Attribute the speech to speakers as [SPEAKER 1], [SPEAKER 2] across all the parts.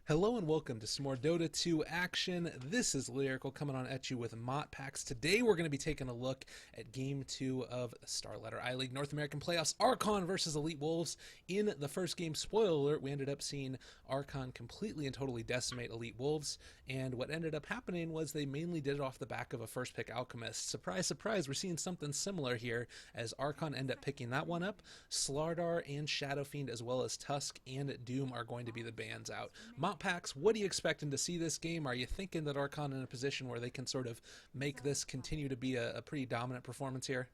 [SPEAKER 1] Hello and welcome to some more Dota 2 action. This is Lyrical coming on at you with MotPax. Today we're going to be taking a look at Game 2 of the Starletter I-League North American Playoffs. Archon versus Elite Wolves. In the first game, spoiler alert, we ended up seeing Archon completely and totally decimate Elite Wolves. And what ended up happening was they mainly did it off the back of a first pick Alchemist. Surprise, surprise, we're seeing something similar here as Archon end up picking that one up. Slardar and Shadow Fiend as well as Tusk and Doom are going to be the bans out. MotPax, what are you expecting to see this game? Are you thinking that Archon in a position where they can sort of make this continue to be a pretty dominant performance here?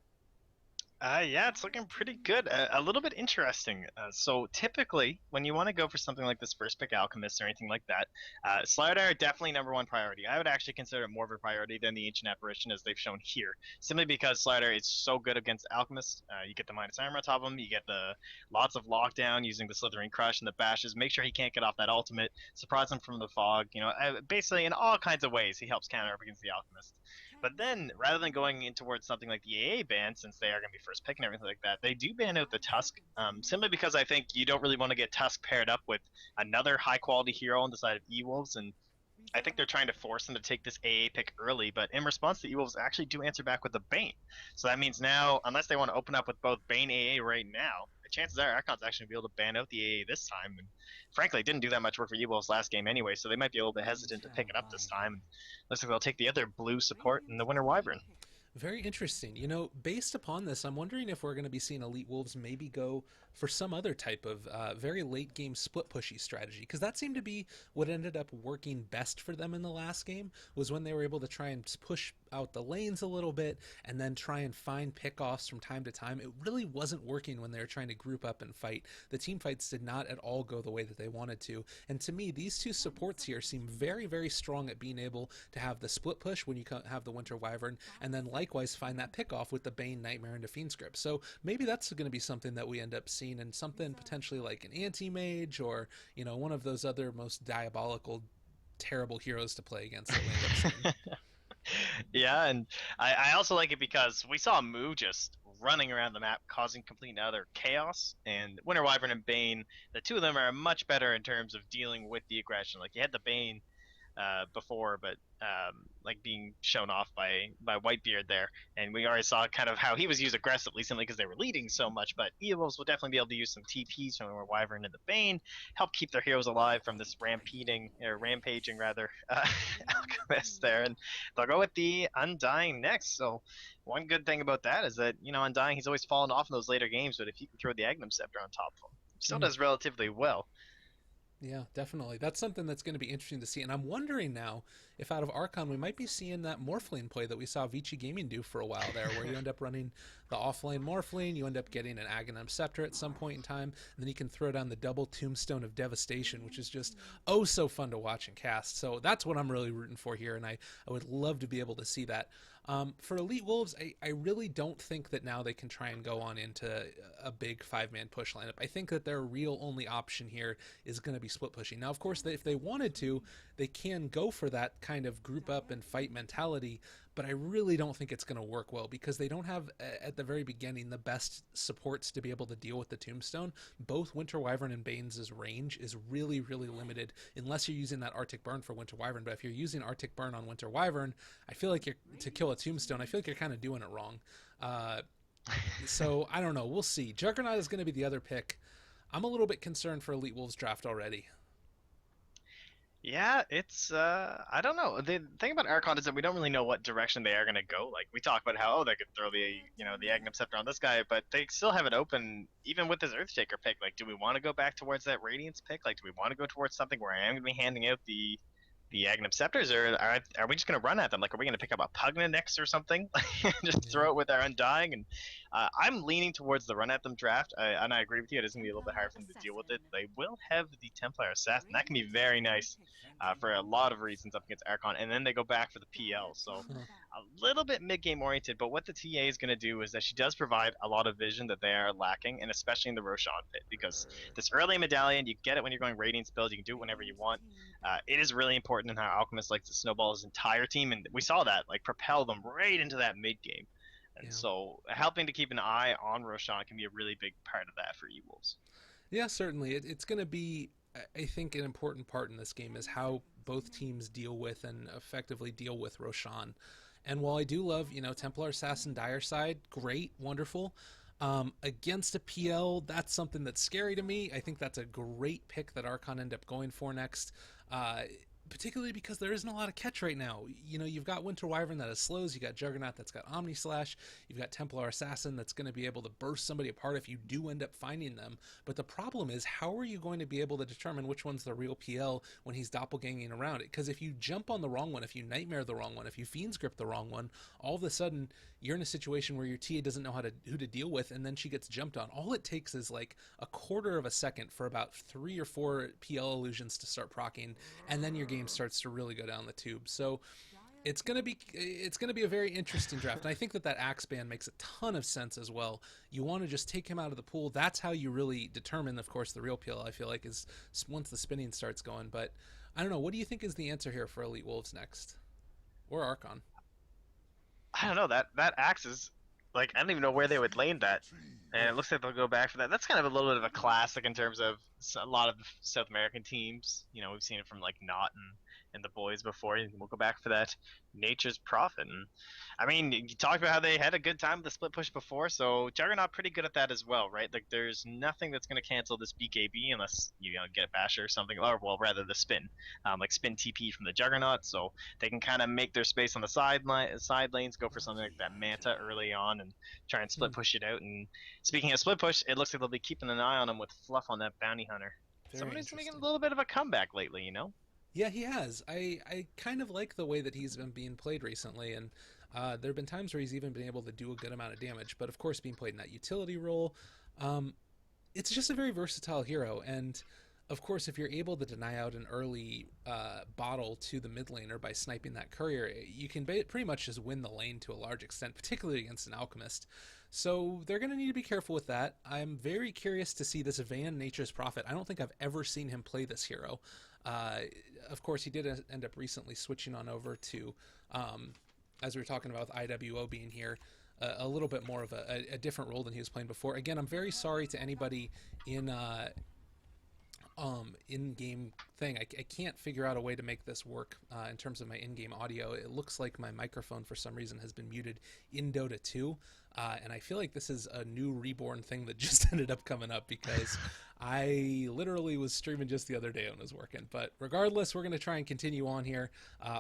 [SPEAKER 2] Yeah, it's looking pretty good. A little bit interesting. So typically, when you want to go for something like this first pick Alchemist or anything like that, Slardar definitely number one priority. I would actually consider it more of a priority than the Ancient Apparition as they've shown here, simply because Slardar is so good against Alchemist. You get the minus armor on top of him, you get the lots of lockdown using the Slithering Crush and the bashes. Make sure he can't get off that ultimate. Surprise him from the fog. Basically in all kinds of ways he helps counter up against the Alchemist. But then, rather than going in towards something like the AA ban, since they are going to be first pick and everything like that, they do ban out the Tusk, simply because I think you don't really want to get Tusk paired up with another high quality hero on the side of E-Wolves, and I think they're trying to force them to take this AA pick early, but in response, the E-Wolves actually do answer back with the Bane. So that means now, unless they want to open up with both Bane AA right now, the chances are Archon's actually going to be able to ban out the AA this time. And frankly, it didn't do that much work for E-Wolves last game anyway, so they might be a little bit hesitant to pick it up this time. Looks like they'll take the other blue support and the Winter Wyvern.
[SPEAKER 1] Very interesting. Based upon this, I'm wondering if we're going to be seeing Elite Wolves maybe go for some other type of very late game split pushy strategy, because that seemed to be what ended up working best for them in the last game, was when they were able to try and push out the lanes a little bit and then try and find pickoffs from time to time. It really wasn't working when they were trying to group up and fight. The team fights did not at all go the way that they wanted to. And to me, these two supports here seem very, very strong at being able to have the split push when you have the Winter Wyvern, and then likewise find that pickoff with the Bane, Nightmare, and Fiend script. So maybe that's going to be something that we end up seeing in something potentially like an anti-mage, or one of those other most diabolical, terrible heroes to play against that we end up seeing.
[SPEAKER 2] Yeah, and I also like it because we saw Moo just running around the map, causing complete and utter chaos. And Winter Wyvern and Bane, the two of them are much better in terms of dealing with the aggression. Like you had the Bane before, but like being shown off by Whitebeard there, and we already saw kind of how he was used aggressively simply because they were leading so much. But Evils will definitely be able to use some TPs from Wyvern and the Bane, help keep their heroes alive from this rampaging rather Alchemist there, and they'll go with the Undying next. So one good thing about that is that Undying, he's always fallen off in those later games, but if you can throw the Agnum Scepter on top of him, he still
[SPEAKER 1] Mm.
[SPEAKER 2] does relatively well.
[SPEAKER 1] Yeah, definitely. That's something that's going to be interesting to see. And I'm wondering now if out of Archon we might be seeing that Morphling play that we saw Vici Gaming do for a while there, where you end up running the offlane Morphling, you end up getting an Aghanim Scepter at some point in time, and then you can throw down the double Tombstone of Devastation, which is just oh so fun to watch and cast. So that's what I'm really rooting for here, and I would love to be able to see that. For Elite Wolves, I really don't think that now they can try and go on into a big 5-man push lineup. I think that their real only option here is going to be split pushing. Now, of course, if they wanted to, they can go for that kind of group up and fight mentality, but I really don't think it's going to work well because they don't have, at the very beginning, the best supports to be able to deal with the Tombstone. Both Winter Wyvern and Bane's range is really, really limited unless you're using that Arctic Burn for Winter Wyvern. But if you're using Arctic Burn on Winter Wyvern, I feel like to kill a Tombstone, I feel like you're kind of doing it wrong. Uh, so I don't know. We'll see. Juggernaut is going to be the other pick. I'm a little bit concerned for Elite Wolves draft already.
[SPEAKER 2] Yeah, it's I don't know. The thing about Archon is that we don't really know what direction they are gonna go. Like we talk about how they could throw the Aghanim Scepter on this guy, but they still have it open even with this Earthshaker pick. Like, do we want to go back towards that Radiance pick? Like, do we want to go towards something where I am gonna be handing out the Aghanim Scepters, or are we just gonna run at them? Like, are we gonna pick up a Pugna next or something? Just
[SPEAKER 1] Yeah.
[SPEAKER 2] throw it with our Undying, and I'm leaning towards the run at them draft, and I agree with you. It is gonna be a little bit hard for them to deal with it. They will have the Templar Assassin. That can be very nice for a lot of reasons up against Archon, and then they go back for the PL. So a little bit mid-game oriented, but what the TA is going to do is that she does provide a lot of vision that they are lacking, and especially in the Roshan pit, because this early medallion, you get it when you're going Radiance build, you can do it whenever you want. It is really important in how Alchemist likes to snowball his entire team, and we saw that, like, propel them right into that mid-game. And
[SPEAKER 1] Yeah.
[SPEAKER 2] so helping to keep an eye on Roshan can be a really big part of that for E-Wolves.
[SPEAKER 1] Yeah, certainly. It's going to be I think an important part in this game is how both teams deal with and effectively deal with Roshan. And while I do love, Templar Assassin Dire Side, great, wonderful. Against a PL, that's something that's scary to me. I think that's a great pick that Archon end up going for next. Particularly because there isn't a lot of catch right now. You've got Winter Wyvern that has slows, you got Juggernaut that's got Omni Slash, you've got Templar Assassin that's going to be able to burst somebody apart if you do end up finding them. But the problem is, how are you going to be able to determine which one's the real PL when he's doppelganging around it? Because if you jump on the wrong one, if you Nightmare the wrong one, if you Fiend's Grip the wrong one, all of a sudden you're in a situation where your TA doesn't know who to deal with, and then she gets jumped on. All it takes is like a quarter of a second for about 3 or 4 PL illusions to start proccing, and then your game starts to really go down the tube. So it's gonna be a very interesting draft, and I think that Axe ban makes a ton of sense as well. You want to just take him out of the pool. That's how you really determine, of course, the real PL. I feel like is once the spinning starts going. But I don't know. What do you think is the answer here for Elite Wolves next, or Archon?
[SPEAKER 2] I don't know, that axe is like, I don't even know where they would lane that, and it looks like they'll go back for that. That's kind of a little bit of a classic in terms of a lot of South American teams. We've seen it from like Knot and the boys before. We'll go back for that Nature's Prophet. And I mean, you talked about how they had a good time with the split push before, so Juggernaut pretty good at that as well, right? Like, there's nothing that's going to cancel this BKB unless you get Basher or something, or well, rather the spin, like spin TP from the Juggernaut, so they can kind of make their space on the side lanes, go for something like that Manta early on, and try and split push it out. And speaking of split push, it looks like they'll be keeping an eye on him with Fluff on that Bounty Hunter. Somebody's making a little bit of a comeback lately.
[SPEAKER 1] Yeah, he has. I kind of like the way that he's been being played recently, and there have been times where he's even been able to do a good amount of damage. But of course, being played in that utility role, it's just a very versatile hero. And of course, if you're able to deny out an early bottle to the mid laner by sniping that courier, you can pretty much just win the lane to a large extent, particularly against an alchemist. So they're going to need to be careful with that. I'm very curious to see this Van Nature's Prophet. I don't think I've ever seen him play this hero. Of course, he did end up recently switching on over to, as we were talking about with IWO being here, a little bit more of a different role than he was playing before. Again, I'm very sorry to anybody in-game thing. I can't figure out a way to make this work in terms of my in-game audio. It looks like my microphone for some reason has been muted in Dota 2, and I feel like this is a new reborn thing that just ended up coming up because I literally was streaming just the other day when it was working. But regardless, we're going to try and continue on here.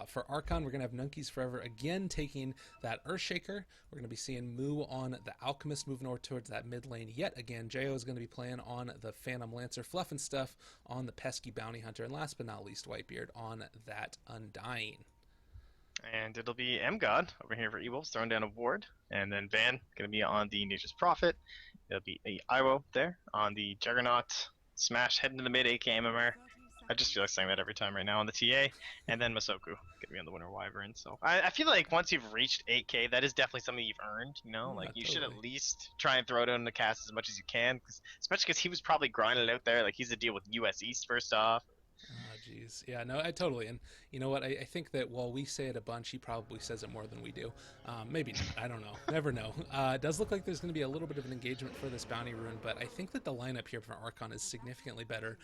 [SPEAKER 1] For Archon, we're going to have Nunkies Forever again taking that Earthshaker. We're going to be seeing Moo on the Alchemist moving over towards that mid lane yet again. Jo is going to be playing on the Phantom Lancer, Fluff and Stuff on the pesky Bounty Hunter, and last but not least, Whitebeard on that Undying.
[SPEAKER 2] And it'll be M-God over here for E-Wolves throwing down a ward. And then Van going to be on the Nature's Prophet. It'll be Iwo there on the Juggernaut. Smash heading to the mid, AK MMR. I just feel like saying that every time right now on the TA. And then Masoku going to be on the Winter Wyvern. So I feel like once you've reached 8K, that is definitely something you've earned. Like, you should at least try and throw it on the cast as much as you can. Especially because he was probably grinding out there. Like, he's a deal with US East first off.
[SPEAKER 1] Oh, jeez. Yeah, no, I totally. And you know what? I think that while we say it a bunch, he probably says it more than we do. Maybe not. I don't know. Never know. It does look like there's going to be a little bit of an engagement for this bounty rune, but I think that the lineup here for Archon is significantly better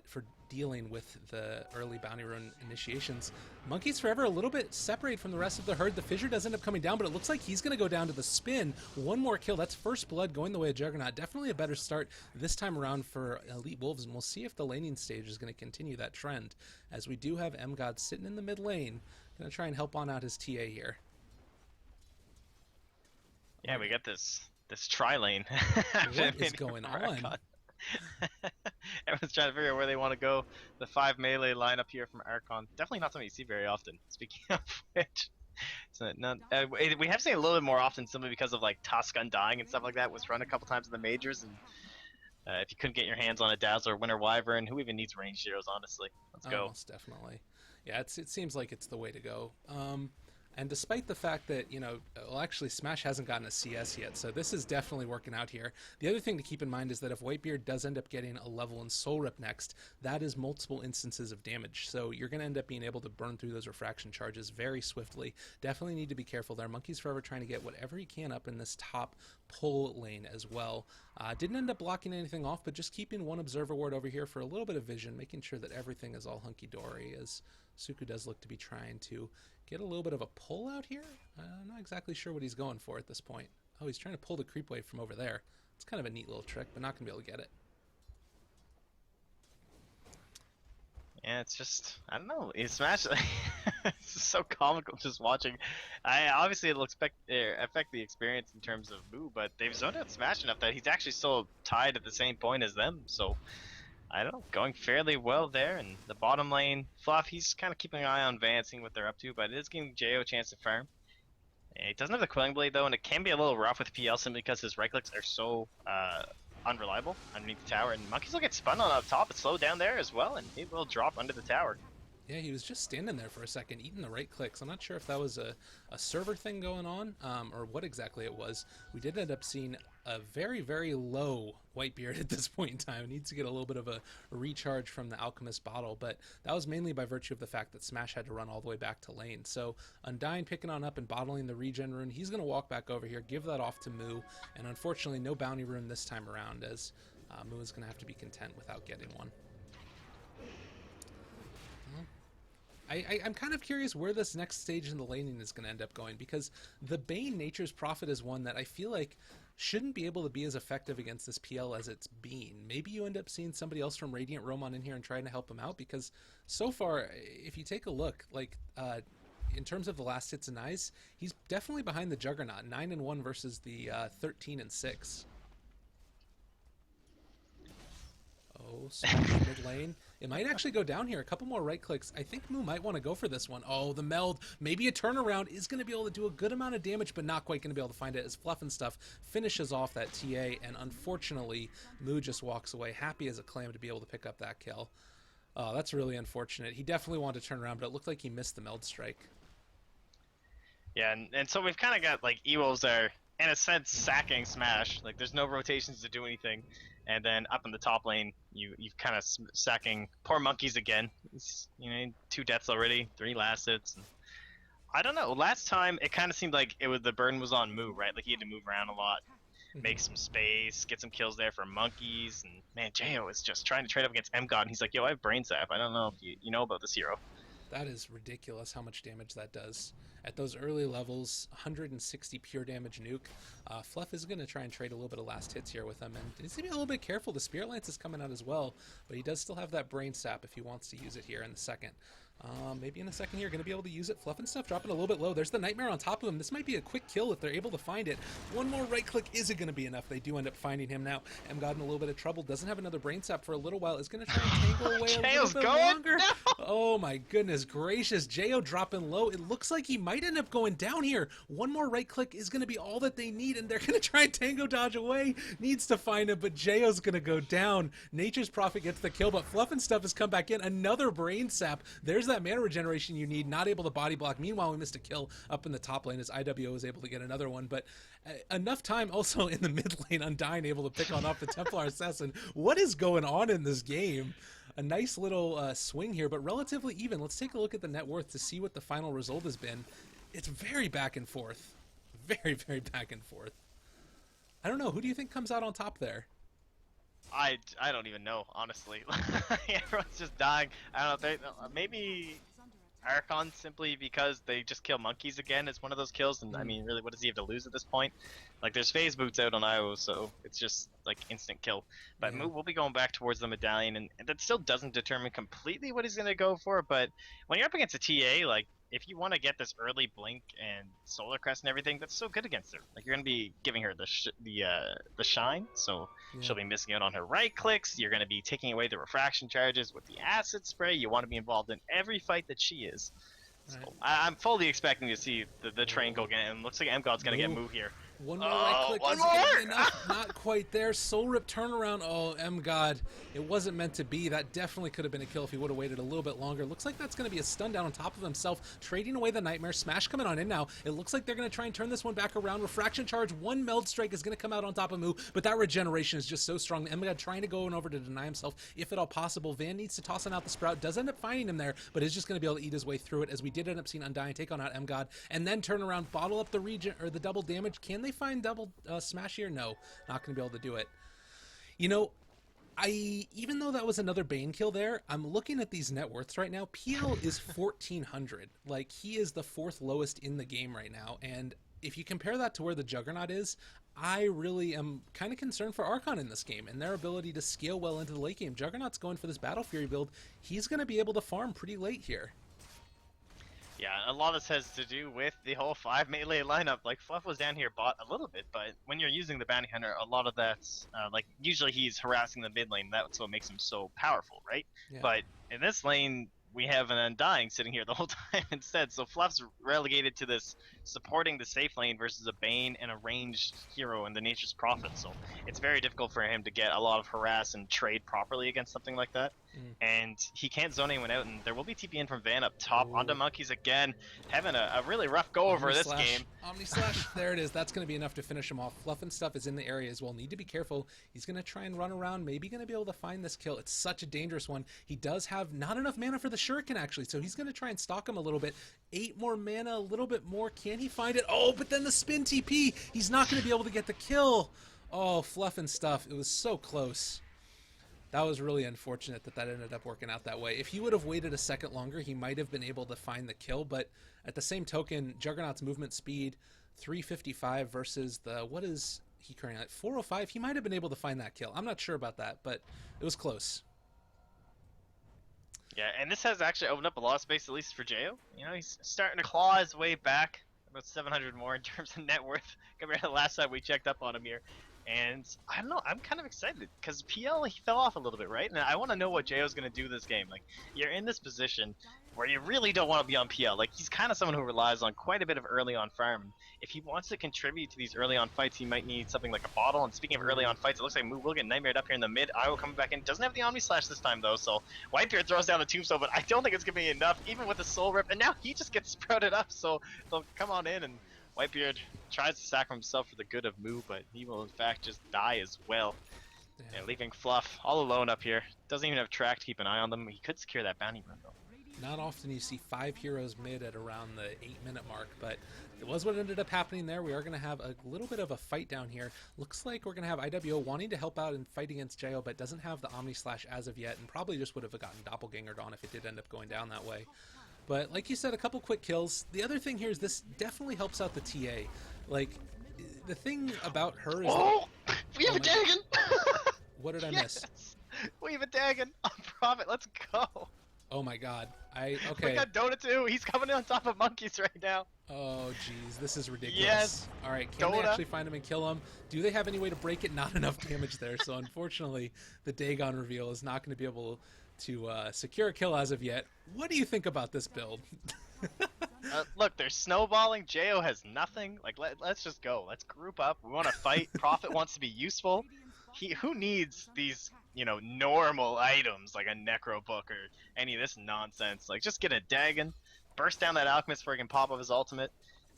[SPEAKER 1] for dealing with the early bounty rune initiations. Monkeys Forever a little bit separated from the rest of the herd. The Fissure does end up coming down, but it looks like he's going to go down to the spin. One more kill. That's first blood going the way of Juggernaut. Definitely a better start this time around for Elite Wolves, and we'll see if the laning stage is going to continue that trend, as we do have M-God sitting in the mid lane. Going to try and help on out his TA here.
[SPEAKER 2] Yeah, we got this tri-lane.
[SPEAKER 1] What is going on?
[SPEAKER 2] Everyone's trying to figure out where they want to go. The 5 melee lineup here from Archon. Definitely not something you see very often. Speaking of which, we have seen it a little bit more often simply because of like Tusk Undying and stuff like that was run a couple times in the majors. And if you couldn't get your hands on a Dazzler, Winter Wyvern, who even needs range heroes, honestly? Let's go.
[SPEAKER 1] Most definitely. Yeah, it seems like it's the way to go. And despite the fact that, well, actually, Smash hasn't gotten a CS yet, so this is definitely working out here. The other thing to keep in mind is that if Whitebeard does end up getting a level in Soul Rip next, that is multiple instances of damage. So you're going to end up being able to burn through those refraction charges very swiftly. Definitely need to be careful there. Monkey's Forever trying to get whatever he can up in this top pull lane as well. Didn't end up blocking anything off, but just keeping one Observer Ward over here for a little bit of vision, making sure that everything is all hunky-dory, as Suku does look to be trying to get a little bit of a pull out here. I'm not exactly sure what he's going for at this point. Oh, he's trying to pull the creep wave from over there. It's kind of a neat little trick, but not going to be able to get it.
[SPEAKER 2] Yeah, it's just, I don't know. It's Smash. It's so comical just watching. Obviously it'll affect the experience in terms of Moo, but they've zoned out Smash enough that he's actually still tied at the same point as them. So I don't know, going fairly well there. And the bottom lane, Fluff, he's kind of keeping an eye on Van, seeing what they're up to, but it is giving Jo a chance to farm. He doesn't have the Quelling Blade though, and it can be a little rough with PL simply because his right clicks are so unreliable underneath the tower. And Monkeys will get spun on up top, but slow down there as well, and he will drop under the tower.
[SPEAKER 1] Yeah, he was just standing there for a second, eating the right clicks. I'm not sure if that was a server thing going on, or what exactly it was. We did end up seeing a very, very low Whitebeard at this point in time. It needs to get a little bit of a recharge from the Alchemist bottle, but that was mainly by virtue of the fact that Smash had to run all the way back to lane. So Undyne picking on up and bottling the regen rune. He's going to walk back over here, give that off to Moo, and unfortunately no bounty rune this time around, as Moo is going to have to be content without getting one. I'm kind of curious where this next stage in the laning is going to end up going, because the Bane Nature's Prophet is one that I feel like shouldn't be able to be as effective against this PL as it's been. Maybe you end up seeing somebody else from Radiant roam on in here and trying to help him out, because so far, if you take a look, like in terms of the last hits and eyes, he's definitely behind the Juggernaut, 9-1 versus the 13-6. Oh, Smash mid lane. It might actually go down here. A couple more right clicks. I think Moo might want to go for this one. Oh, the meld. Maybe a turnaround is going to be able to do a good amount of damage, but not quite going to be able to find it, as Fluff and Stuff finishes off that TA, and unfortunately, Moo just walks away, happy as a clam to be able to pick up that kill. Oh, that's really unfortunate. He definitely wanted to turn around, but it looked like he missed the meld strike.
[SPEAKER 2] Yeah, and so we've kind of got, like, Ewos are, in a sense, sacking Smash. Like, there's no rotations to do anything. And then up in the top lane, you've kind of sacking poor Monkeys again. It's, 2 deaths already, 3 last hits. And I don't know. Last time, it kind of seemed like the burden was on Moo, right? Like, he had to move around a lot, make some space, get some kills there for Monkeys. And, man, Jo is just trying to trade up against MGod. And he's like, yo, I have Brain Sap. I don't know if you know about this hero.
[SPEAKER 1] That is ridiculous how much damage that does. At those early levels, 160 pure damage nuke. Fluff is going to try and trade a little bit of last hits here with him, and he's going to be a little bit careful. The Spirit Lance is coming out as well, but he does still have that Brain Sap if he wants to use it here in the second. Maybe in a second here, going to be able to use it. Fluff and Stuff dropping a little bit low. There's the Nightmare on top of him. This might be a quick kill if they're able to find it. One more right click isn't going to be enough. They do end up finding him now. MGod in a little bit of trouble. Doesn't have another Brain Sap for a little while. Is going to try and tangle away a little bit longer. No. Oh my goodness gracious. Jo dropping low. It looks like he might end up going down here. One more right click is going to be all that they need, and they're going to try and tango dodge away. Needs to find him, but Jo's going to go down. Nature's Prophet gets the kill, but Fluff and Stuff has come back in. Another Brain Sap. There's that mana regeneration you need. Not able to body block. Meanwhile, we missed a kill up in the top lane as IWO was able to get another one, but enough time also in the mid lane. Undyne able to pick on off the Templar Assassin. What is going on in this game? A nice little swing here, but relatively even. Let's take a look at the net worth to see what the final result has been. It's very back and forth. Very, very back and forth. I don't know. Who do you think comes out on top there?
[SPEAKER 2] I don't even know, honestly. Everyone's just dying. I don't know. Maybe Archon, simply because they just kill Monkeys again. It's one of those kills, and I mean, really, what does he have to lose at this point? Like, there's phase boots out on Io, so it's just like instant kill. But yeah. We'll be going back towards the medallion, and that still doesn't determine completely what he's gonna go for. But when you're up against a TA, like, if you want to get this early blink and solar crest and everything, that's so good against her. Like, you're gonna be giving her the shine, so she'll be missing out on her right clicks. You're gonna be taking away the refraction charges with the acid spray. You want to be involved in every fight that she is. So I'm fully expecting to see the train go again, and it looks like MGod's gonna get Moo here.
[SPEAKER 1] One more right click.
[SPEAKER 2] One
[SPEAKER 1] Is it gonna
[SPEAKER 2] more!
[SPEAKER 1] be enough? Not quite there. Soul Rip turnaround. Oh, M-God. It wasn't meant to be. That definitely could have been a kill if he would have waited a little bit longer. Looks like that's going to be a stun down on top of himself, trading away the Nightmare. Smash coming on in now. It looks like they're going to try and turn this one back around. Refraction Charge. One Meld Strike is going to come out on top of Moo, but that regeneration is just so strong. M-God trying to go over to deny himself, if at all possible. Van needs to toss out the Sprout. Does end up finding him there, but is just going to be able to eat his way through it, as we did end up seeing Undying take on out M-God, and then turn around, bottle up the regen, or the double damage. Can they find double smash here? No, not going to be able to do it. You know, even though that was another Bane kill there, I'm looking at these net worths right now. PL is 1,400. Like, he is the fourth lowest in the game right now, and if you compare that to where the Juggernaut is, I really am kind of concerned for Archon in this game and their ability to scale well into the late game. Juggernaut's going for this Battle Fury build. He's going to be able to farm pretty late here.
[SPEAKER 2] Yeah, a lot of this has to do with the whole 5 melee lineup. Like, Fluff was down here bot a little bit, but when you're using the Bounty Hunter, a lot of that's, like, usually he's harassing the mid lane. That's what makes him so powerful, right?
[SPEAKER 1] Yeah.
[SPEAKER 2] But in this lane, we have an Undying sitting here the whole time instead. So Fluff's relegated to this supporting the safe lane versus a Bane and a ranged hero in the Nature's Prophet. So it's very difficult for him to get a lot of harass and trade properly against something like that. And he can't zone anyone out, and there will be TP in from Van up top. Onto Monkeys again, having a really rough go over this game.
[SPEAKER 1] Omni Slash, there it is. That's going to be enough to finish him off. Fluff and stuff is in the area as well. Need to be careful. He's going to try and run around, maybe going to be able to find this kill. It's such a dangerous one. He does have not enough mana for the Shuriken, actually, so he's going to try and stalk him a little bit. 8 more mana, a little bit more. Can he find it? Oh, but then the spin TP. He's not going to be able to get the kill. Oh, Fluff and stuff. It was so close. That was really unfortunate that ended up working out that way. If he would have waited a second longer, he might have been able to find the kill, but at the same token, Juggernaut's movement speed, 355 versus the, what is he currently at, 405? He might have been able to find that kill. I'm not sure about that, but it was close.
[SPEAKER 2] Yeah, and this has actually opened up a lot of space, at least for Jo. You know, he's starting to claw his way back, about 700 more in terms of net worth compared to the last time we checked up on him here. And I don't know, I'm kind of excited because PL, he fell off a little bit, right? And I want to know what JO's going to do this game. Like, you're in this position where you really don't want to be on PL. Like, he's kind of someone who relies on quite a bit of early on farm. If he wants to contribute to these early on fights, he might need something like a bottle. And speaking of early on fights, it looks like Moo will get nightmared up here in the mid. Io coming back in. Doesn't have the Omni Slash this time, though, so Whitebeard throws down the Tombstone, but I don't think it's going to be enough, even with the Soul Rip. And now he just gets sprouted up, so they'll come on in, and Whitebeard tries to sacrifice himself for the good of Moo, but he will in fact just die as well. Yeah, leaving Fluff all alone up here. Doesn't even have track to keep an eye on them. He could secure that bounty run though.
[SPEAKER 1] Not often you see 5 heroes mid at around the 8-minute mark, but it was what ended up happening there. We are going to have a little bit of a fight down here. Looks like we're going to have IWO wanting to help out and fight against Jo, but doesn't have the Omni Slash as of yet, and probably just would have gotten doppelgangered on if it did end up going down that way. But like you said, a couple quick kills. The other thing here is this definitely helps out the TA. Like, the thing about her is
[SPEAKER 2] that... We have a Dagon!
[SPEAKER 1] What did I miss?
[SPEAKER 2] We have a Dagon on Prophet, let's go!
[SPEAKER 1] Oh my god. Okay.
[SPEAKER 2] We got Dota too, he's coming in on top of Monkeys right now.
[SPEAKER 1] Oh jeez, this is ridiculous.
[SPEAKER 2] Yes!
[SPEAKER 1] Alright, can they actually find him and kill him? Do they have any way to break it? Not enough damage there, so unfortunately the Dagon reveal is not going to be able to secure a kill as of yet. What do you think about this build?
[SPEAKER 2] Look, they're snowballing. Jo has nothing. Like, let's just go. Let's group up. We want to fight. Prophet wants to be useful. Who needs these, you know, normal items like a Necro Book or any of this nonsense? Like, just get a Dagon, burst down that Alchemist before he can pop up his ultimate.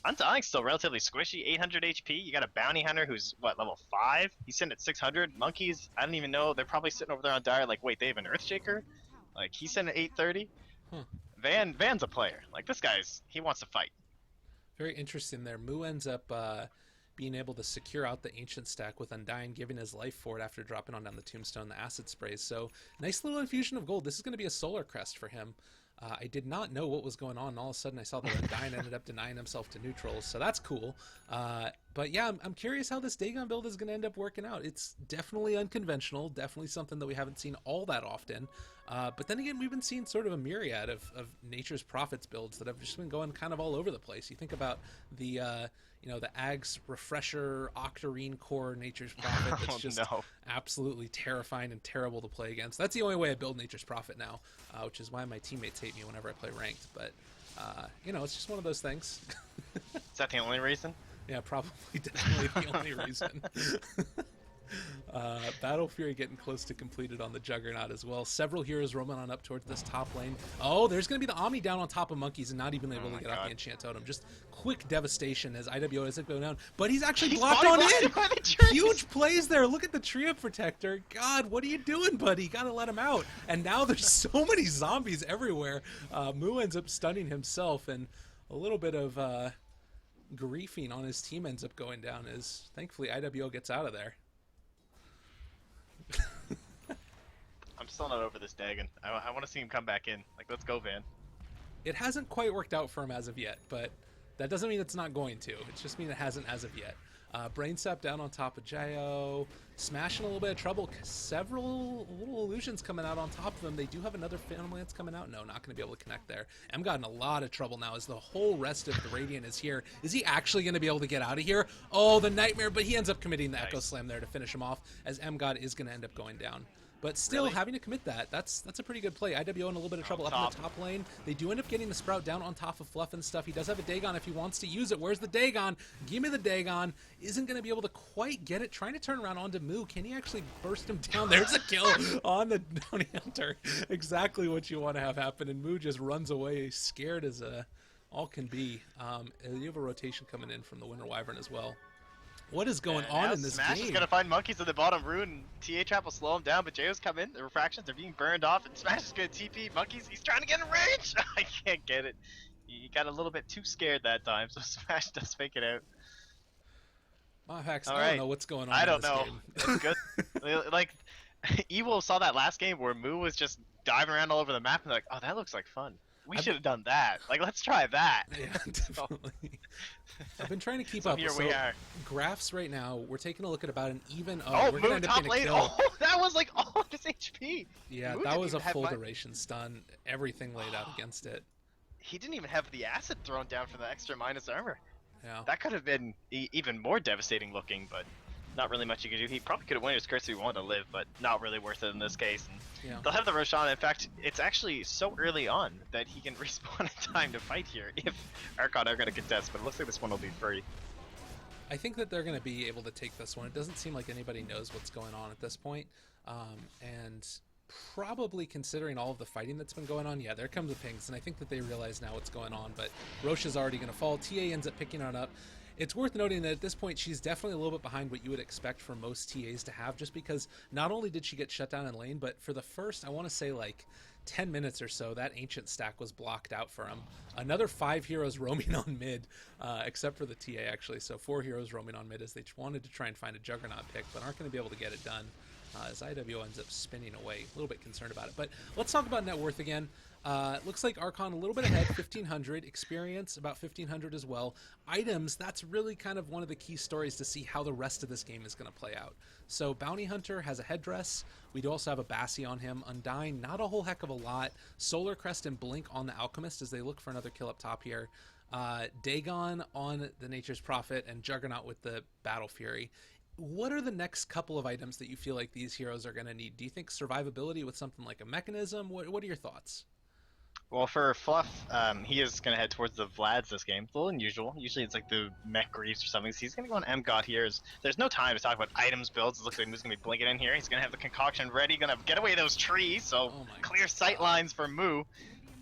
[SPEAKER 2] Undying's still relatively squishy, 800 HP. You got a Bounty Hunter who's, what, level 5? He's sitting at 600. Monkeys, I don't even know. They're probably sitting over there on Dire like, wait, they have an Earthshaker? Like, he's sitting at 830. Van's a player. Like, this guy's, he wants to fight.
[SPEAKER 1] Very interesting there. Moo ends up being able to secure out the Ancient stack with Undying giving his life for it after dropping on down the Tombstone, the Acid Sprays. So, nice little infusion of gold. This is going to be a Solar Crest for him. I did not know what was going on, and all of a sudden I saw that Undying ended up denying himself to neutrals, so that's cool. But yeah, I'm curious how this Dagon build is going to end up working out. It's definitely unconventional, definitely something that we haven't seen all that often. But then again, we've been seeing sort of a myriad of Nature's Prophets builds that have just been going kind of all over the place. You think about the the Ags Refresher Octarine Core Nature's Prophet that's just absolutely terrifying and terrible to play against. That's the only way I build Nature's Prophet now, which is why my teammates hate me whenever I play ranked. But, it's just one of those things.
[SPEAKER 2] Is that the only reason?
[SPEAKER 1] Yeah, probably definitely the only reason. Battle Fury getting close to completed on the Juggernaut as well. Several heroes roaming on up towards this top lane. Oh, there's going to be the Ami down on top of Monkeys and not even able to get out the Enchant Totem. Just quick devastation as IWO is going down. But he's actually blocked on in! Huge plays there. Look at the Trio Protector. God, what are you doing, buddy? You got to let him out. And now there's so many zombies everywhere. Mu ends up stunning himself, and a little bit of griefing on his team ends up going down as thankfully IWO gets out of there.
[SPEAKER 2] I'm still not over this Dagon. I want to see him come back in. Like, let's go, Van.
[SPEAKER 1] It hasn't quite worked out for him as of yet, but that doesn't mean it's not going to. It just means it hasn't as of yet. Brain Sap down on top of Jayo, smashing a little bit of trouble. Several little illusions coming out on top of them. They do have another Phantom Lance coming out. No, not going to be able to connect there. M got in a lot of trouble now as the whole rest of the Radiant is here. Is he actually going to be able to get out of here? Oh, the Nightmare, but he ends up committing the Echo Slam there to finish him off as M God is going to end up going down. But still, having to commit that's a pretty good play. IWO in a little bit of trouble up in the top lane. They do end up getting the Sprout down on top of Fluff and stuff. He does have a Dagon if he wants to use it. Where's the Dagon? Give me the Dagon. Isn't going to be able to quite get it. Trying to turn around onto Mu. Can he actually burst him down? There's a kill on the Bounty Hunter. Exactly what you want to have happen. And Mu just runs away, scared as all can be. You have a rotation coming in from the Winter Wyvern as well. What is going on in this
[SPEAKER 2] Smash
[SPEAKER 1] game?
[SPEAKER 2] is going to find Monkeys at the bottom rune. TA Trap will slow him down, but JO's come in. The refractions are being burned off, and Smash is going to TP Monkeys. He's trying to get in range. I can't get it. He got a little bit too scared that time, so Smash does fake it out.
[SPEAKER 1] MotPax, I don't know what's going on.
[SPEAKER 2] I don't
[SPEAKER 1] in this
[SPEAKER 2] know.
[SPEAKER 1] game.
[SPEAKER 2] It's good. Like, Evo saw that last game where Mu was just diving around all over the map, and they're like, oh, that looks like fun. We should have done that. Like, let's try that.
[SPEAKER 1] Yeah, definitely. I've been trying to keep up.
[SPEAKER 2] Here we are.
[SPEAKER 1] Graphs right now, we're taking a look at about an even.
[SPEAKER 2] Oh,
[SPEAKER 1] we're
[SPEAKER 2] Mu
[SPEAKER 1] gonna end up
[SPEAKER 2] top
[SPEAKER 1] getting a
[SPEAKER 2] lane.
[SPEAKER 1] kill.
[SPEAKER 2] Oh, that was like all of his HP.
[SPEAKER 1] Yeah,
[SPEAKER 2] Mu
[SPEAKER 1] that was a
[SPEAKER 2] didn't even
[SPEAKER 1] full
[SPEAKER 2] have
[SPEAKER 1] duration stun. Everything laid out against it.
[SPEAKER 2] He didn't even have the acid thrown down for the extra minus armor.
[SPEAKER 1] Yeah.
[SPEAKER 2] That could have been even more devastating looking, but not really much you could do. He probably could have won his curse if he wanted to live, but not really worth it in this case. And
[SPEAKER 1] Yeah.
[SPEAKER 2] they'll have the Roshan. In fact, it's actually so early on that he can respawn in time to fight here if Archon are going to contest, but it looks like this one will be free.
[SPEAKER 1] I think that they're going to be able to take this one. It doesn't seem like anybody knows what's going on at this point. And probably considering all of the fighting that's been going on, yeah, there comes the pings, and I think that they realize now what's going on, but Roche is already going to fall. TA ends up picking on up. It's worth noting that at this point, she's definitely a little bit behind what you would expect for most TAs to have, just because not only did she get shut down in lane, but for the first, I want to say like 10 minutes or so, that ancient stack was blocked out for him. Another 5 heroes roaming on mid, except for the TA actually. So 4 heroes roaming on mid as they wanted to try and find a Juggernaut pick, but aren't going to be able to get it done. As IWO ends up spinning away. A little bit concerned about it. But let's talk about net worth again. Looks like Archon a little bit ahead, 1,500. Experience, about 1,500 as well. Items, that's really kind of one of the key stories to see how the rest of this game is going to play out. So Bounty Hunter has a headdress. We do also have a Bassi on him. Undying, not a whole heck of a lot. Solar Crest and Blink on the Alchemist as they look for another kill up top here. Dagon on the Nature's Prophet, and Juggernaut with the Battle Fury. What are the next couple of items that you feel like these heroes are going to need? Do you think survivability with something like a mechanism? What are your thoughts?
[SPEAKER 2] Well, for Fluff, he is going to head towards the Vlads this game. It's a little unusual. Usually it's like the Mech Greaves or something. So he's going to go on M-God here. There's no time to talk about items builds. It looks like Mu's going to be blinking in here. He's going to have the concoction ready. Going to get away those trees. So clear sight lines for Mu.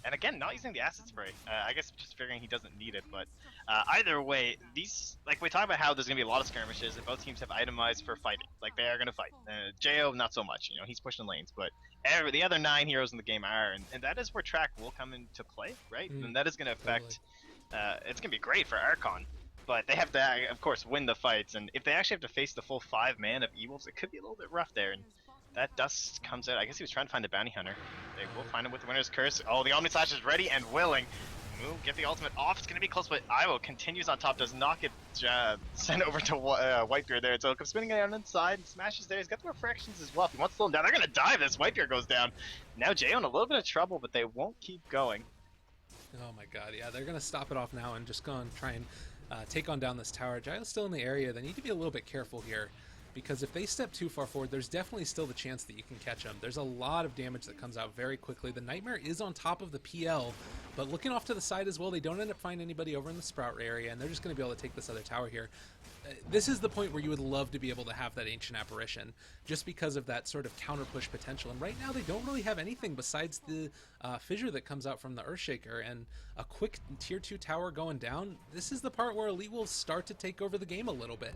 [SPEAKER 2] And again, not using the acid spray. I guess just figuring he doesn't need it. But either way, these, like we talk about how there's going to be a lot of skirmishes and both teams have itemized for fighting. Like they are going to fight. Jo, not so much. You know, he's pushing lanes. But the other 9 heroes in the game are. And that is where track will come into play, right? And that is going to affect, it's going to be great for Archon. But they have to, of course, win the fights. And if they actually have to face the full 5 man of Evils, it could be a little bit rough there. And that dust comes out. I guess he was trying to find a Bounty Hunter. They will find him with the Winter's Curse. Oh, the Omni Slash is ready and willing. Mu, get the ultimate off. It's going to be close, but Iwo continues on top. Does not get sent over to Whitebeard there. So comes spinning around inside and smashes there. He's got the refractions as well. If he wants to slow him down, they're going to die if this Whitebeard goes down. Now Jayo in a little bit of trouble, but they won't keep going.
[SPEAKER 1] Oh my god, yeah. They're going to stop it off now and just go and try and take on down this tower. Jayo's still in the area. They need to be a little bit careful here. because if they step too far forward, there's definitely still the chance that you can catch them. There's a lot of damage that comes out very quickly. The Nightmare is on top of the PL, but looking off to the side as well, they don't end up finding anybody over in the Sprout area, and they're just going to be able to take this other tower here. This is the point where you would love to be able to have that Ancient Apparition, just because of that sort of counter push potential. And right now they don't really have anything besides the fissure that comes out from the Earthshaker, and a quick tier 2 tower going down. This is the part where Elite will start to take over the game a little bit.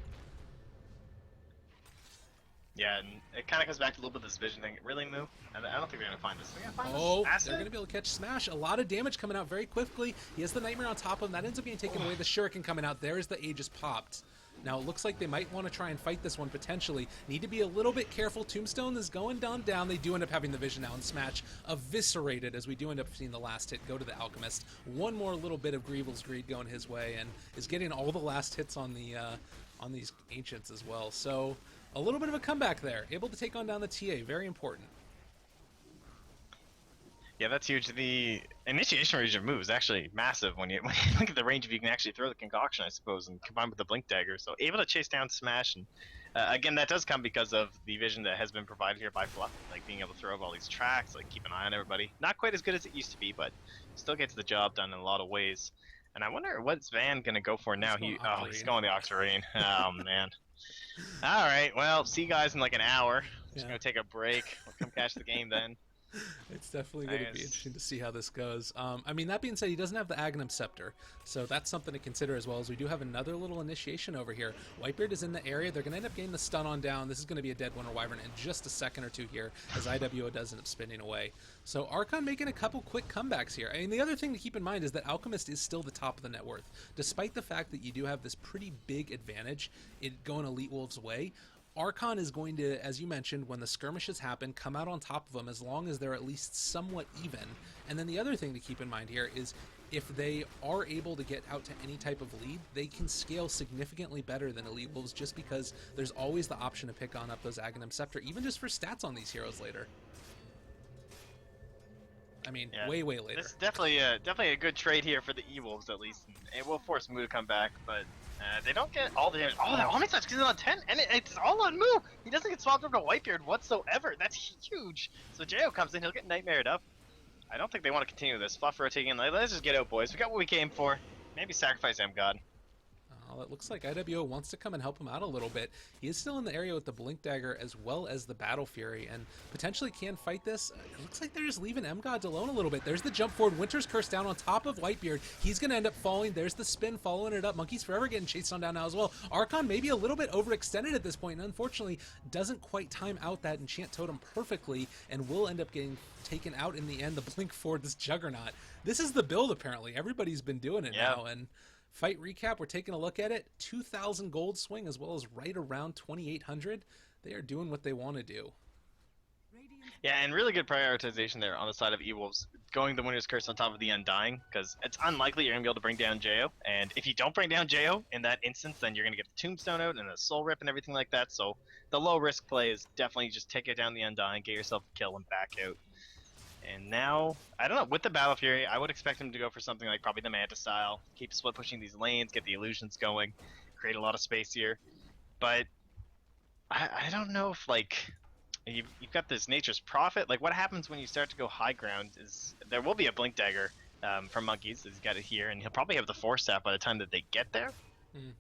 [SPEAKER 2] Yeah, and it kind of comes back to a little bit of this vision thing. Really, Moo? I don't think they're going to find this.
[SPEAKER 1] They're going to be able to catch Smash. A lot of damage coming out very quickly. He has the Nightmare on top of him. That ends up being taken away. The Shuriken coming out. There's the Aegis popped. Now it looks like they might want to try and fight this one potentially. Need to be a little bit careful. Tombstone is going down. They do end up having the vision now, and Smash eviscerated as we do end up seeing the last hit go to the Alchemist. One more little bit of Greevil's Greed going his way, and is getting all the last hits on these Ancients as well. So a little bit of a comeback there. Able to take on down the TA. Very important.
[SPEAKER 2] Yeah, that's huge. The initiation range of moves is actually massive when you look at the range of you can actually throw the concoction, I suppose, and combine with the blink dagger. So able to chase down Smash, and again, that does come because of the vision that has been provided here by Fluff, like being able to throw all these tracks, like keep an eye on everybody. Not quite as good as it used to be, but still gets the job done in a lot of ways. And I wonder what's Van gonna go for now. He's going the Oxarine. Oh man. All right, well, see you guys in like an hour. Just gonna take a break. We'll come catch the game then.
[SPEAKER 1] It's definitely going to be interesting to see how this goes. I mean, that being said, he doesn't have the Aghanim Scepter, so that's something to consider as well, as we do have another little initiation over here. Whitebeard is in the area. They're going to end up getting the stun on down. This is going to be a dead Winter Wyvern in just a second or two here, as IWO does end up spinning away. So Archon making a couple quick comebacks here. I mean, the other thing to keep in mind is that Alchemist is still the top of the net worth. Despite the fact that you do have this pretty big advantage in going Elite Wolves' way, Archon is going to, as you mentioned, when the skirmishes happen, come out on top of them as long as they're at least somewhat even. And then the other thing to keep in mind here is if they are able to get out to any type of lead, they can scale significantly better than Elite Wolves, just because there's always the option to pick on up those Aghanim Scepter, even just for stats on these heroes later. I mean, yeah, way later.
[SPEAKER 2] This is definitely a good trade here for the E-Wolves, at least. It will force Moo to come back, but they don't get all the damage. Oh, that Omni Touch is on 10, and it's all on Moo! He doesn't get swapped over to Whitebeard whatsoever. That's huge. So Jo comes in, he'll get Nightmared up. I don't think they want to continue this. Fluff rotating in. Let's just get out, boys. We got what we came for. Maybe sacrifice M-God.
[SPEAKER 1] It looks like IWO wants to come and help him out a little bit. He is still in the area with the Blink Dagger as well as the Battle Fury, and potentially can fight this. It looks like they're just leaving M-Gods alone a little bit. There's the jump forward. Winter's Curse down on top of Whitebeard. He's going to end up falling. There's the spin, following it up. Monkey's Forever getting chased on down now as well. Archon maybe a little bit overextended at this point, and unfortunately doesn't quite time out that Enchant Totem perfectly, and will end up getting taken out in the end. The Blink forward, this Juggernaut. This is the build, apparently. Everybody's been doing it now, and fight recap, we're taking a look at it. 2,000 gold swing as well as right around 2,800. They are doing what they want to do.
[SPEAKER 2] Yeah, and really good prioritization there on the side of E-Wolves. Going the Winter's Curse on top of the Undying, because it's unlikely you're going to be able to bring down Jo. And if you don't bring down Jo in that instance, then you're going to get the Tombstone out and the Soul Rip and everything like that. So the low risk play is definitely just take it down the Undying, get yourself a kill, and back out. And now, I don't know, with the Battle Fury, I would expect him to go for something like probably the Manta style. Keep split pushing these lanes, get the illusions going, create a lot of space here. But I don't know if, like, you've got this Nature's Prophet. Like, what happens when you start to go high ground is there will be a Blink Dagger from Monkeys. He's got it here, and he'll probably have the Force Staff by the time that they get there.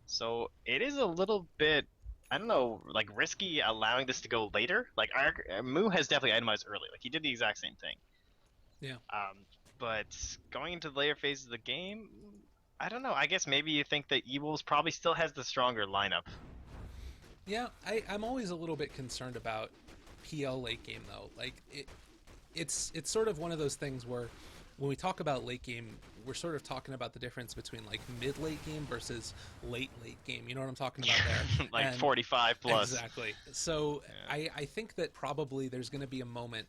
[SPEAKER 2] So it is a little bit, I don't know, like, risky allowing this to go later. Like, Moo has definitely itemized early. Like, he did the exact same thing.
[SPEAKER 1] Yeah.
[SPEAKER 2] But going into the later phases of the game, I don't know. I guess maybe you think that E-Wolves probably still has the stronger lineup.
[SPEAKER 1] Yeah, I'm always a little bit concerned about PL late game, though. Like, it's sort of one of those things where when we talk about late game, we're sort of talking about the difference between, like, mid-late game versus late game. You know what I'm talking about there?
[SPEAKER 2] Like, and 45 plus.
[SPEAKER 1] Exactly. So yeah. I think that probably there's going to be a moment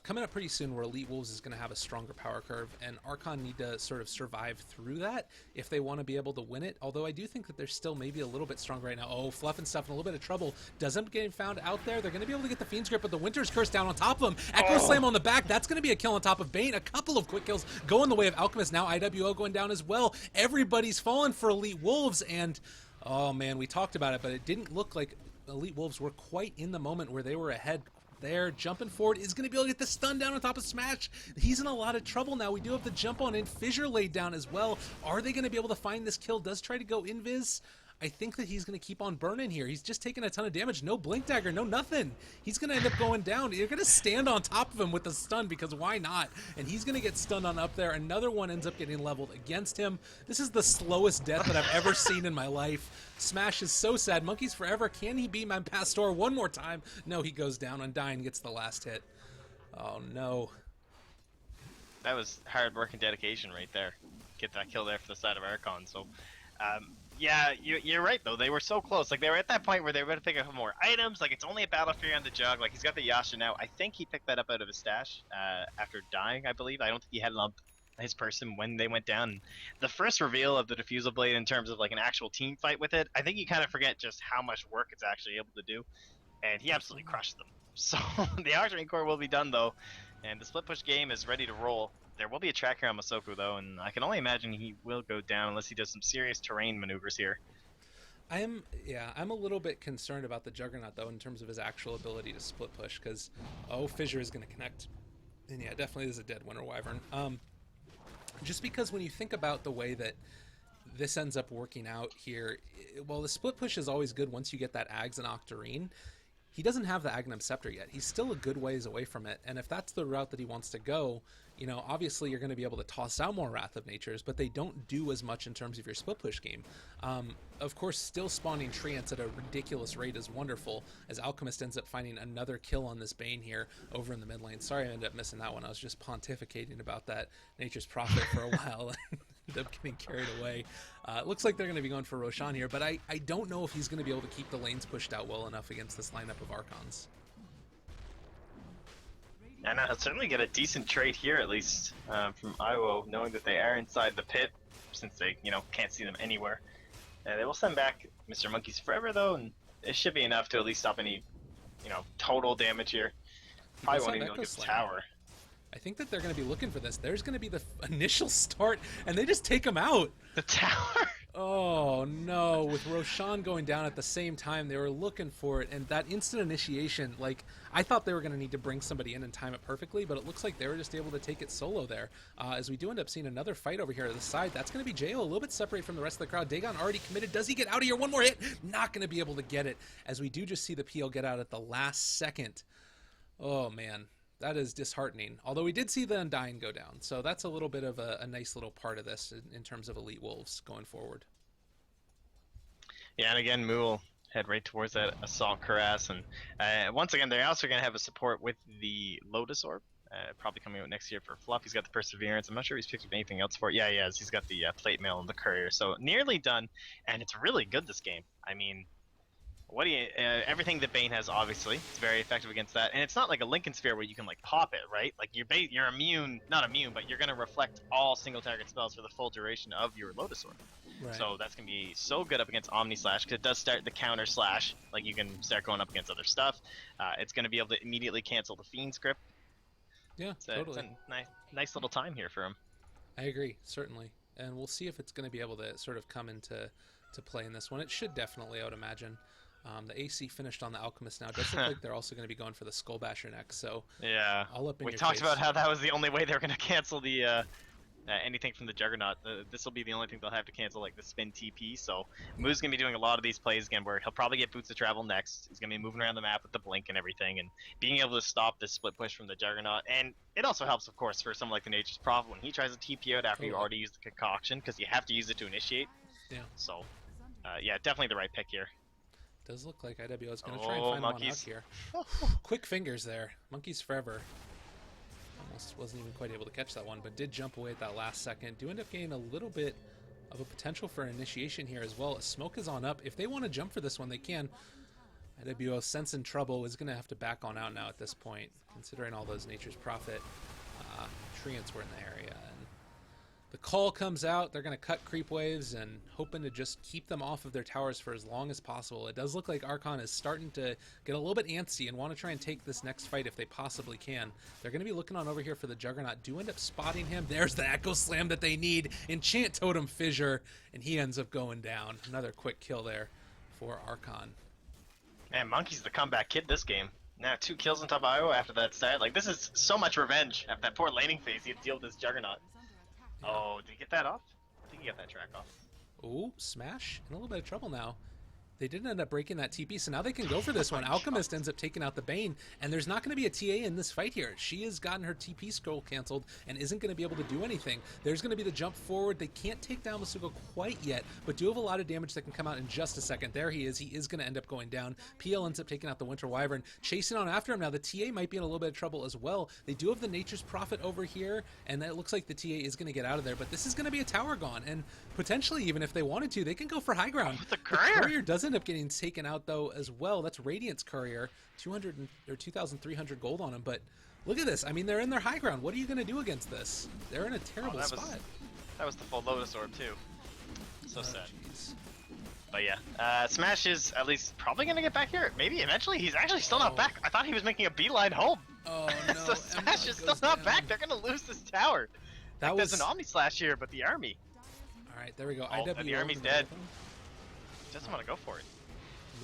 [SPEAKER 1] coming up pretty soon where Elite Wolves is going to have a stronger power curve, and Archon need to sort of survive through that if they want to be able to win it. Although I do think that they're still maybe a little bit stronger right now. Oh, Fluff and stuff in a little bit of trouble. Doesn't get found out there. They're going to be able to get the Fiend's Grip, but the Winter's Curse down on top of them. Echo Slam on the back. That's going to be a kill on top of Bane. A couple of quick kills go in the way of Alchemist. Now IWO going down as well. Everybody's falling for Elite Wolves, and oh man, we talked about it, but it didn't look like Elite Wolves were quite in the moment where they were ahead there. Jumping forward is going to be able to get the stun down on top of Smash. He's in a lot of trouble now. We do have the jump on in. Fissure laid down as well. Are they going to be able to find this kill? Does try to go invis. I think that he's going to keep on burning here. He's just taking a ton of damage. No Blink Dagger, no nothing. He's going to end up going down. You're going to stand on top of him with the stun because why not? And he's going to get stunned on up there. Another one ends up getting leveled against him. This is the slowest death that I've ever seen in my life. Smash is so sad. Monkeys Forever. Can he beat my Pastor one more time? No, he goes down. Undying gets the last hit. Oh, no.
[SPEAKER 2] That was hard work and dedication right there. Get that kill there for the side of Archon. So, yeah, you're right though. They were so close. Like they were at that point where they were going to pick up more items. Like it's only a Battle Fury on the jug. Like he's got the Yasha now. I think he picked that up out of his stash after dying. I believe. I don't think he had it on his person when they went down. The first reveal of the Diffusal Blade in terms of like an actual team fight with it, I think you kind of forget just how much work it's actually able to do, and he absolutely crushed them. So the Archon core will be done though, and the split push game is ready to roll. There will be a tracker on Masoku though, and I can only imagine he will go down unless he does some serious terrain maneuvers here.
[SPEAKER 1] I'm a little bit concerned about the Juggernaut though in terms of his actual ability to split push because Fissure is going to connect, and yeah, definitely is a dead Winter Wyvern. Just because when you think about the way that this ends up working out here, well, the split push is always good once you get that Ags and Octarine. He doesn't have the Aghanim Scepter yet. He's still a good ways away from it, and if that's the route that he wants to go, you know, obviously you're going to be able to toss out more Wrath of Natures, but they don't do as much in terms of your split push game. Of course, still spawning Treants at a ridiculous rate is wonderful, as Alchemist ends up finding another kill on this Bane here over in the mid lane. Sorry I ended up missing that one. I was just pontificating about that Nature's Prophet for a while. Ended up getting carried away. It looks like they're going to be going for Roshan here, but I don't know if he's going to be able to keep the lanes pushed out well enough against this lineup of Archons.
[SPEAKER 2] And I'll certainly get a decent trade here, at least, from Iwo, knowing that they are inside the pit, since they, you know, can't see them anywhere. They will send back Mr. Monkeys Forever, though, and it should be enough to at least stop any, you know, total damage here. Probably won't even look at the tower.
[SPEAKER 1] I think that they're going to be looking for this. There's going to be the initial start, and they just take him out.
[SPEAKER 2] The tower?
[SPEAKER 1] Oh, no. With Roshan going down at the same time, they were looking for it, and that instant initiation, like, I thought they were going to need to bring somebody in and time it perfectly, but it looks like they were just able to take it solo there. As we do end up seeing another fight over here to the side, that's going to be Jo, a little bit separate from the rest of the crowd. Dagon already committed. Does he get out of here? One more hit. Not going to be able to get it, as we do just see the PL get out at the last second. Oh, man. That is disheartening. Although we did see the Undying go down, so that's a little bit of a nice little part of this in terms of Elite Wolves going forward.
[SPEAKER 2] Yeah, and again, Moo will head right towards that Assault Cuirass, and once again, they're also going to have a support with the Lotus Orb, probably coming out next year for Fluff. He's got the Perseverance. I'm not sure if he's picked up anything else for it. Yeah, he has. He's got the Plate Mail and the Courier, so nearly done, and it's really good, this game. I mean, what do you? Everything that Bane has, obviously, it's very effective against that, and it's not like a Lincoln Sphere where you can like pop it, right? Like you're immune, not immune, but you're gonna reflect all single target spells for the full duration of your Lotus Orb. Right. So that's gonna be so good up against Omni Slash because it does start the counter slash. Like you can start going up against other stuff. It's gonna be able to immediately cancel the Fiend's Grip.
[SPEAKER 1] Yeah,
[SPEAKER 2] totally. It's a nice little time here for him.
[SPEAKER 1] I agree, certainly, and we'll see if it's gonna be able to sort of come into play in this one. It should definitely, I would imagine. The AC finished on the Alchemist now. It does look like they're also going to be going for the Skull Basher next. So
[SPEAKER 2] yeah,
[SPEAKER 1] all up in
[SPEAKER 2] we
[SPEAKER 1] your
[SPEAKER 2] talked
[SPEAKER 1] face.
[SPEAKER 2] about how that was the only way they were going to cancel the anything from the Juggernaut. This will be the only thing they'll have to cancel, like the spin TP. So Moo's going to be doing a lot of these plays again, where he'll probably get Boots of Travel next. He's going to be moving around the map with the blink and everything, and being able to stop this split push from the Juggernaut. And it also helps, of course, for someone like the Nature's Prophet when he tries to TP out after you already used the concoction, because you have to use it to initiate. Yeah. So yeah, definitely the right pick here.
[SPEAKER 1] Does look like IWO is going to try and find one out here. Quick fingers there. Monkeys Forever. Almost wasn't even quite able to catch that one, but did jump away at that last second. Do end up getting a little bit of a potential for initiation here as well. Smoke is on up. If they want to jump for this one, they can. IWO, sensing trouble, is going to have to back on out now at this point, considering all those Nature's Prophet treants were in the area. And the call comes out. They're going to cut creep waves and hoping to just keep them off of their towers for as long as possible. It does look like Archon is starting to get a little bit antsy and want to try and take this next fight if they possibly can. They're going to be looking on over here for the Juggernaut. Do end up spotting him. There's the Echo Slam that they need. Enchant Totem Fissure, and he ends up going down. Another quick kill there for Archon.
[SPEAKER 2] And Monkey's the comeback kid this game. Now 2 kills on top of Iowa after that start. Like, this is so much revenge after that poor laning phase. He had to deal with this Juggernaut.
[SPEAKER 1] Yeah.
[SPEAKER 2] Oh, did he get that off? I think he got that track off.
[SPEAKER 1] Ooh, Smash in a little bit of trouble now. They didn't end up breaking that TP, so now they can go for this one. Alchemist ends up taking out the Bane, and there's not going to be a TA in this fight here. She has gotten her TP scroll canceled and isn't going to be able to do anything. There's going to be the jump forward. They can't take down Masuko quite yet, but do have a lot of damage that can come out in just a second. There he is. He is going to end up going down. PL ends up taking out the Winter Wyvern, chasing on after him. Now the TA might be in a little bit of trouble as well. They do have the Nature's Prophet over here, and it looks like the TA is going to get out of there, but this is going to be a tower gone, and potentially, even if they wanted to, they can go for high ground.
[SPEAKER 2] The courier
[SPEAKER 1] does end up getting taken out though as well. That's Radiant's courier, 200 or 2,300 gold on him. But look at this. I mean, they're in their high ground. What are you going to do against this? They're in a terrible spot.
[SPEAKER 2] That was the full Lotus Orb too. So sad.
[SPEAKER 1] Geez.
[SPEAKER 2] But yeah, Smash is at least probably going to get back here. Maybe eventually. He's actually still not back. I thought he was making a beeline home.
[SPEAKER 1] Oh no.
[SPEAKER 2] So Smash is still not back. They're going to lose this tower.
[SPEAKER 1] That was
[SPEAKER 2] there's an Omni Slash here, but the army.
[SPEAKER 1] All right, there we go.
[SPEAKER 2] Oh,
[SPEAKER 1] IW
[SPEAKER 2] the army's dead. Doesn't want to go for it.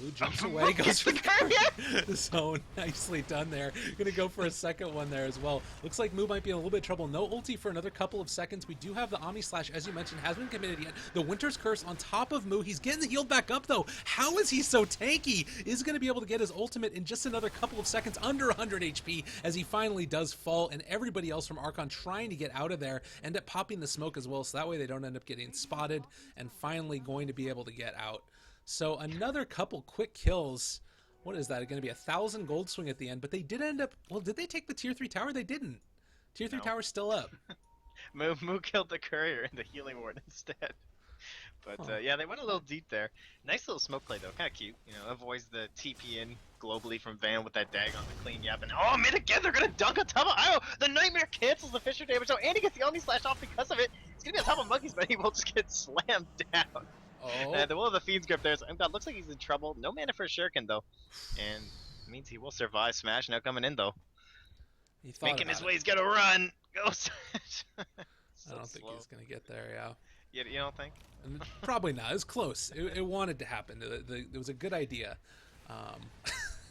[SPEAKER 1] Moo jumps away, goes for the courier. So nicely done there. Gonna go for a second one there as well. Looks like Moo might be in a little bit of trouble. No ulti for another couple of seconds. We do have the Omni Slash, as you mentioned, hasn't been committed yet. The Winter's Curse on top of Moo. He's getting healed back up though. How is he so tanky? Is gonna be able to get his ultimate in just another couple of seconds, under 100 HP, as he finally does fall, and everybody else from Archon trying to get out of there end up popping the smoke as well, so that way they don't end up getting spotted, and finally going to be able to get out. So another couple quick kills. What is that? Going to be 1,000 gold swing at the end, but they did end up, well, did they take the tier 3 tower? They didn't. Tier 3 tower's still up.
[SPEAKER 2] Moo killed the courier and the healing ward instead. But yeah, they went a little deep there. Nice little smoke play though, kind of cute. You know, avoids the TP in globally from Van with that dag on the clean yap. And oh, mid again, they're gonna dunk on top of Io. The Nightmare cancels the Fisher damage, so Andy gets the Omni Slash off because of it. He's gonna be on top of Monkeys, but he will just get slammed down.
[SPEAKER 1] Oh.
[SPEAKER 2] The Will of the Fiend's grip there. So God, looks like he's in trouble. No mana for Shuriken though, and it means he will survive. Smash now coming in though. Making his way. He's gonna run. Go. So
[SPEAKER 1] I don't think he's gonna get there. Yeah.
[SPEAKER 2] You don't think?
[SPEAKER 1] Probably not. It was close. It wanted to happen. It was a good idea.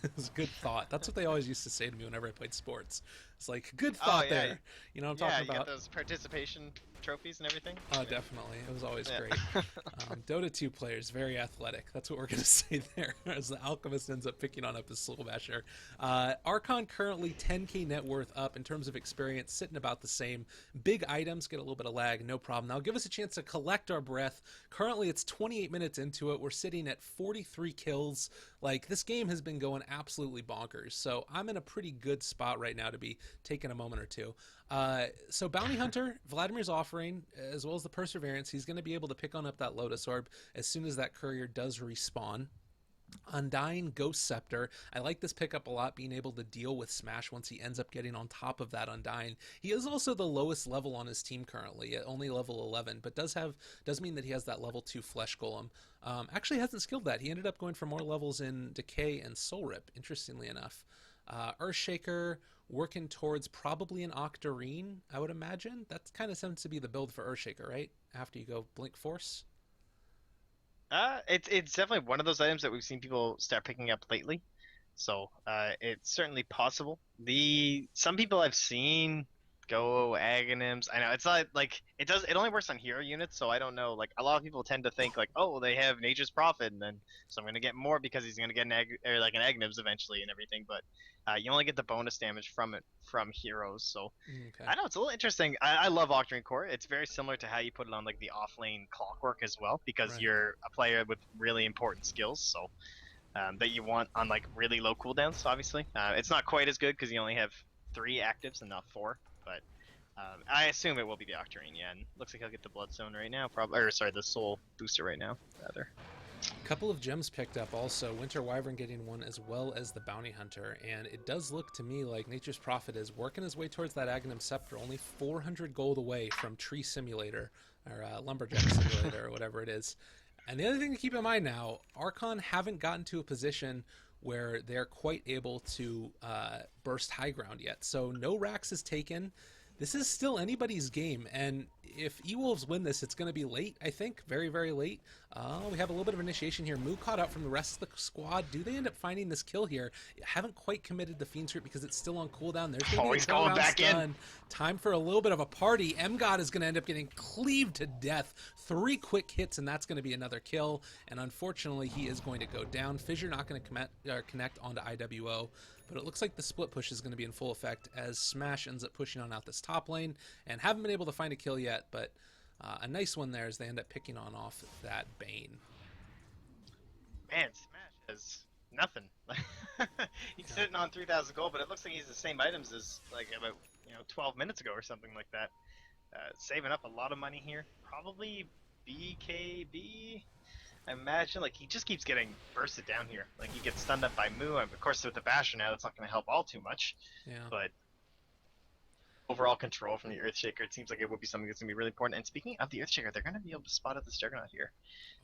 [SPEAKER 1] It was a good thought. That's what they always used to say to me whenever I played sports. It's like, good thought there. You know what I'm talking about?
[SPEAKER 2] Yeah, you got those participation trophies and everything?
[SPEAKER 1] Oh, definitely. It was always great. Dota 2 players, very athletic. That's what we're going to say there, as the Alchemist ends up picking on up his Soul Basher. Archon currently 10k net worth up in terms of experience, sitting about the same. Big items, get a little bit of lag, no problem. Now give us a chance to collect our breath. Currently, it's 28 minutes into it. We're sitting at 43 kills. Like, this game has been going absolutely bonkers. So I'm in a pretty good spot right now to be taking a moment or two. So Bounty Hunter, Vladimir's offering, as well as the Perseverance, he's going to be able to pick on up that Lotus Orb as soon as that courier does respawn. Undying Ghost Scepter. I like this pickup a lot, being able to deal with Smash once he ends up getting on top of that Undying. He is also the lowest level on his team currently, at only level 11, but does mean that he has that level 2 Flesh Golem. Actually hasn't skilled that. He ended up going for more levels in Decay and Soul Rip, interestingly enough. Earthshaker, working towards probably an Octarine, I would imagine. That kind of seems to be the build for Earthshaker, right? After you go Blink Force.
[SPEAKER 2] It's definitely one of those items that we've seen people start picking up lately. So it's certainly possible. Some people I've seen go Aghanims. I know it's not like it only works on hero units, so I don't know. Like a lot of people tend to think like, oh, they have Nature's Prophet, and then so I'm gonna get more because he's gonna get an Aghanims eventually and everything. But you only get the bonus damage from it from heroes. So I know it's a little interesting. I love Octarine Core. It's very similar to how you put it on like the offlane Clockwork as well, because you're a player with really important skills. So. That you want on like really low cooldowns, obviously. It's not quite as good because you only have 3 actives and not 4, but I assume it will be the Octarine, yeah. And looks like he'll get the Bloodstone right now, probably, or sorry, the Soul Booster right now, rather.
[SPEAKER 1] A couple of gems picked up also. Winter Wyvern getting one as well as the Bounty Hunter, and it does look to me like Nature's Prophet is working his way towards that Aghanim Scepter, only 400 gold away from Tree Simulator, or Lumberjack Simulator, or whatever it is. And the other thing to keep in mind now, Archon haven't gotten to a position where they're quite able to burst high ground yet. So no Rax is taken. This is still anybody's game, and if E-Wolves win this, it's going to be late, I think, very, very late. We have a little bit of initiation here. Moo caught out from the rest of the squad. Do they end up finding this kill here? Haven't quite committed the Fiend's Root because it's still on cooldown. There's going to be
[SPEAKER 2] He's going back in.
[SPEAKER 1] Time for a little bit of a party. MGod is going to end up getting cleaved to death. 3 quick hits, and that's going to be another kill. And unfortunately, he is going to go down. Fissure not going to connect onto IWO. But it looks like the split push is going to be in full effect as Smash ends up pushing on out this top lane. And haven't been able to find a kill yet, but... a nice one there as they end up picking on off that Bane.
[SPEAKER 2] Man, Smash has nothing. He's sitting on 3,000 gold, but it looks like he's the same items as like about 12 minutes ago or something like that. Saving up a lot of money here. Probably BKB. I imagine like he just keeps getting bursted down here. Like he gets stunned up by Moo. Of course, with the Basher now, that's not going to help all too much.
[SPEAKER 1] Yeah.
[SPEAKER 2] But overall control from the Earthshaker, it seems like it would be something that's going to be really important. And speaking of the Earthshaker, they're going to be able to spot out this Juggernaut here.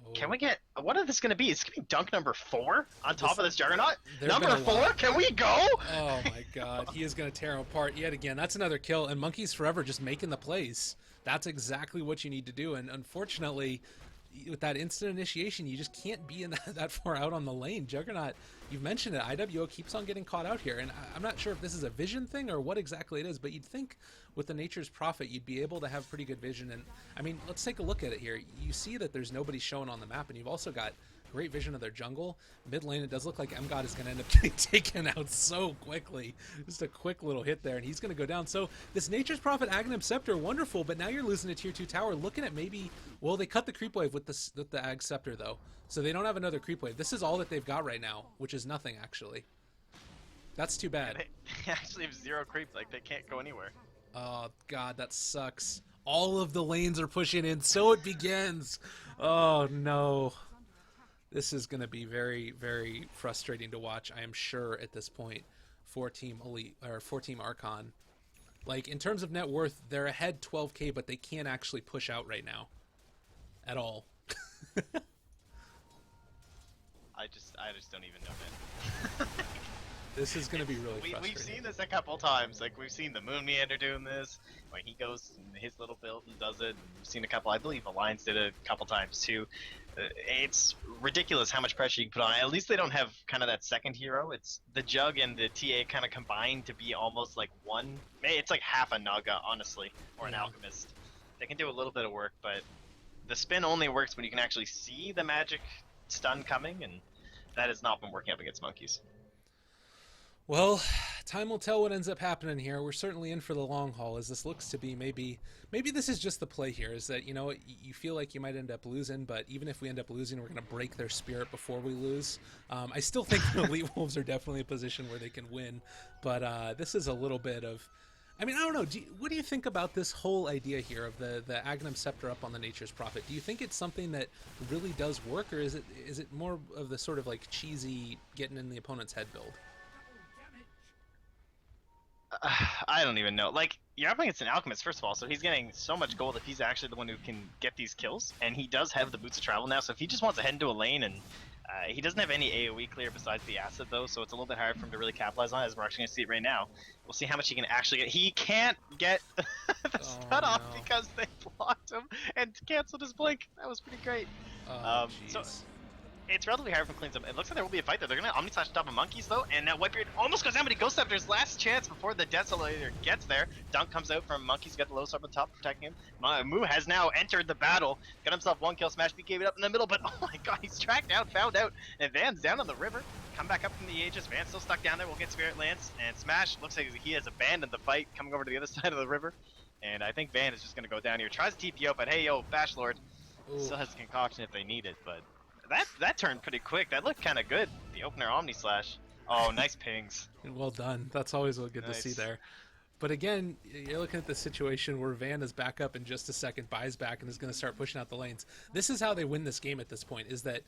[SPEAKER 1] Oh.
[SPEAKER 2] Can we get... What is this going to be? It's going to be dunk number 4 on top of this Juggernaut? Number 4? Can we go?
[SPEAKER 1] Oh my god, he is going to tear him apart yet again. That's another kill, and Monkeys Forever just making the plays. That's exactly what you need to do, and unfortunately... with that instant initiation, you just can't be in that far out on the lane. Juggernaut, you've mentioned it, IWO keeps on getting caught out here, and I'm not sure if this is a vision thing or what exactly it is, but you'd think with the Nature's Prophet, you'd be able to have pretty good vision. And I mean, let's take a look at it here. You see that there's nobody showing on the map, and you've also got great vision of their jungle. Mid lane, it does look like MGod is going to end up getting taken out so quickly. Just a quick little hit there, and he's going to go down. So this Nature's Prophet Aghanim Scepter, wonderful, but now you're losing a tier 2 tower. Looking at maybe, well, they cut the creep wave with the Ag Scepter, though. So they don't have another creep wave. This is all that they've got right now, which is nothing, actually. That's too bad.
[SPEAKER 2] They actually have 0 creep. Like, they can't go anywhere.
[SPEAKER 1] Oh, God, that sucks. All of the lanes are pushing in, so it begins. Oh, no. This is going to be very, very frustrating to watch, I am sure, at this point, for Team Elite, or for Team Archon. Like, in terms of net worth, they're ahead 12k, but they can't actually push out right now. At all.
[SPEAKER 2] I just don't even know, man.
[SPEAKER 1] This is going to be really frustrating.
[SPEAKER 2] We've seen this a couple times. Like, we've seen the Moon Meander doing this, when he goes in his little build and does it. We've seen a couple, I believe Alliance did it a couple times too. It's ridiculous how much pressure you can put on. At least they don't have kind of that second hero. It's the Jug and the TA kind of combined to be almost like one. It's like half a Naga, honestly, or an Alchemist. They can do a little bit of work, but the spin only works when you can actually see the magic stun coming, and that has not been working up against Monkeys.
[SPEAKER 1] Well, time will tell what ends up happening here. We're certainly in for the long haul, as this looks to be. Maybe this is just the play here, is that, you feel like you might end up losing, but even if we end up losing, we're going to break their spirit before we lose. I still think the Elite Wolves are definitely a position where they can win, but this is a little bit of... I mean, I don't know. What do you think about this whole idea here of the Aghanim Scepter up on the Nature's Prophet? Do you think it's something that really does work, or is it more of the sort of like cheesy getting in the opponent's head build?
[SPEAKER 2] I don't even know. Like, you're up against an Alchemist, first of all, so he's getting so much gold if he's actually the one who can get these kills. And he does have the Boots of Travel now, so if he just wants to head into a lane, and he doesn't have any AoE clear besides the Acid, though, so it's a little bit hard for him to really capitalize on it, as we're actually going to see it right now. We'll see how much he can actually get. He can't get the stun off because they blocked him and canceled his blink. That was pretty great. So it's relatively hard for cleans up. It looks like there will be a fight there. They're going to Omni-Slash on top of Monkeys, though, and now Whitebeard almost goes down, but he Ghost Scepter's last chance before the Desolator gets there. Dunk comes out from Monkeys, got the low sword on top, protecting him. Moo has now entered the battle, got himself one kill, Smash B gave it up in the middle, but oh my god, he's tracked out, found out, and Van's down on the river. Come back up from the Aegis, Van's still stuck down there, we'll get Spirit Lance, and Smash looks like he has abandoned the fight, coming over to the other side of the river. And I think Van is just going to go down here, tries to TPO, but hey, yo, Bash Lord still has a concoction if they need it, but that turned pretty quick. That looked kind of good. The opener Omni Slash. Oh, nice pings.
[SPEAKER 1] Well done. That's always good to see there. But again, you're looking at the situation where Van is back up in just a second, buys back, and is going to start pushing out the lanes. This is how they win this game at this point, is that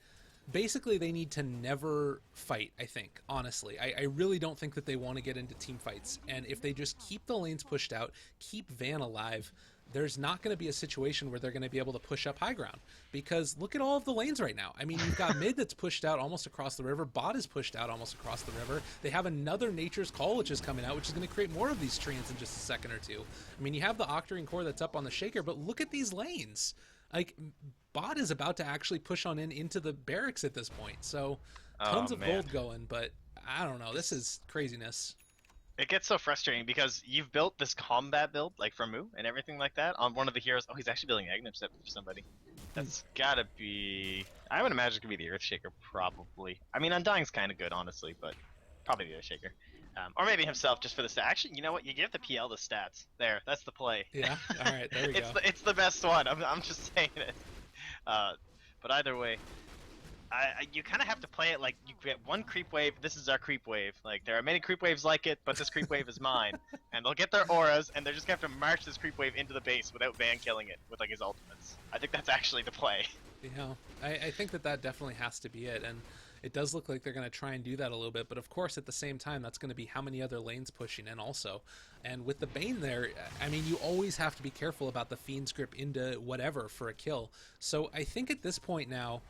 [SPEAKER 1] basically they need to never fight, I think, honestly. I really don't think that they want to get into team fights. And if they just keep the lanes pushed out, keep Van alive, there's not going to be a situation where they're going to be able to push up high ground. Because look at all of the lanes right now. I mean, you've got mid that's pushed out almost across the river. Bot is pushed out almost across the river. They have another Nature's Call which is coming out, which is going to create more of these treants in just a second or two. I mean, you have the Octarine Core that's up on the Shaker, but look at these lanes. Like, bot is about to actually push on into the barracks at this point. So
[SPEAKER 2] Oh
[SPEAKER 1] tons of
[SPEAKER 2] man.
[SPEAKER 1] gold going, but I don't know. This is craziness.
[SPEAKER 2] It gets so frustrating because you've built this combat build, like for Mu and everything like that, on one of the heroes. Oh, he's actually building Aghanim Scepter for somebody.
[SPEAKER 1] Hmm.
[SPEAKER 2] That's gotta be. I would imagine it could be the Earthshaker, probably. I mean, Undying's kind of good, honestly, but probably the Earthshaker. Or maybe himself just for the stat. Actually, you know what? You give the PL the stats. There, that's the play.
[SPEAKER 1] Yeah. All right. There we go.
[SPEAKER 2] It's the best one. I'm just saying it. Uh, but either way, you kind of have to play it like you get one creep wave. This is our creep wave. Like there are many creep waves like it, but this creep wave is mine. And they'll get their auras, and they're just gonna have to march this creep wave into the base without Van killing it with like his ultimates. I think that's actually the play.
[SPEAKER 1] Yeah, I think that definitely has to be it, and it does look like they're going to try and do that a little bit. But of course, at the same time, that's going to be how many other lanes pushing in also. And with the Bane there, I mean, you always have to be careful about the Fiend's grip into whatever for a kill. So I think at this point now,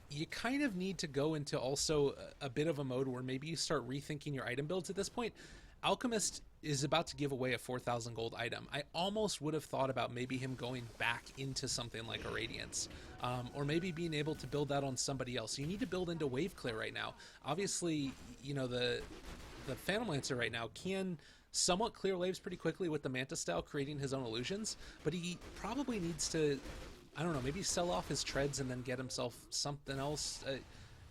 [SPEAKER 1] you kind of need to go into also a bit of a mode where maybe you start rethinking your item builds at this point. Alchemist is about to give away a 4,000 gold item. I almost would have thought about maybe him going back into something like a Radiance, or maybe being able to build that on somebody else. You need to build into Wave Clear right now. Obviously, you know, the Phantom Lancer right now can somewhat clear waves pretty quickly with the Manta style, creating his own illusions, but he probably needs to, I don't know, maybe sell off his treads and then get himself something else.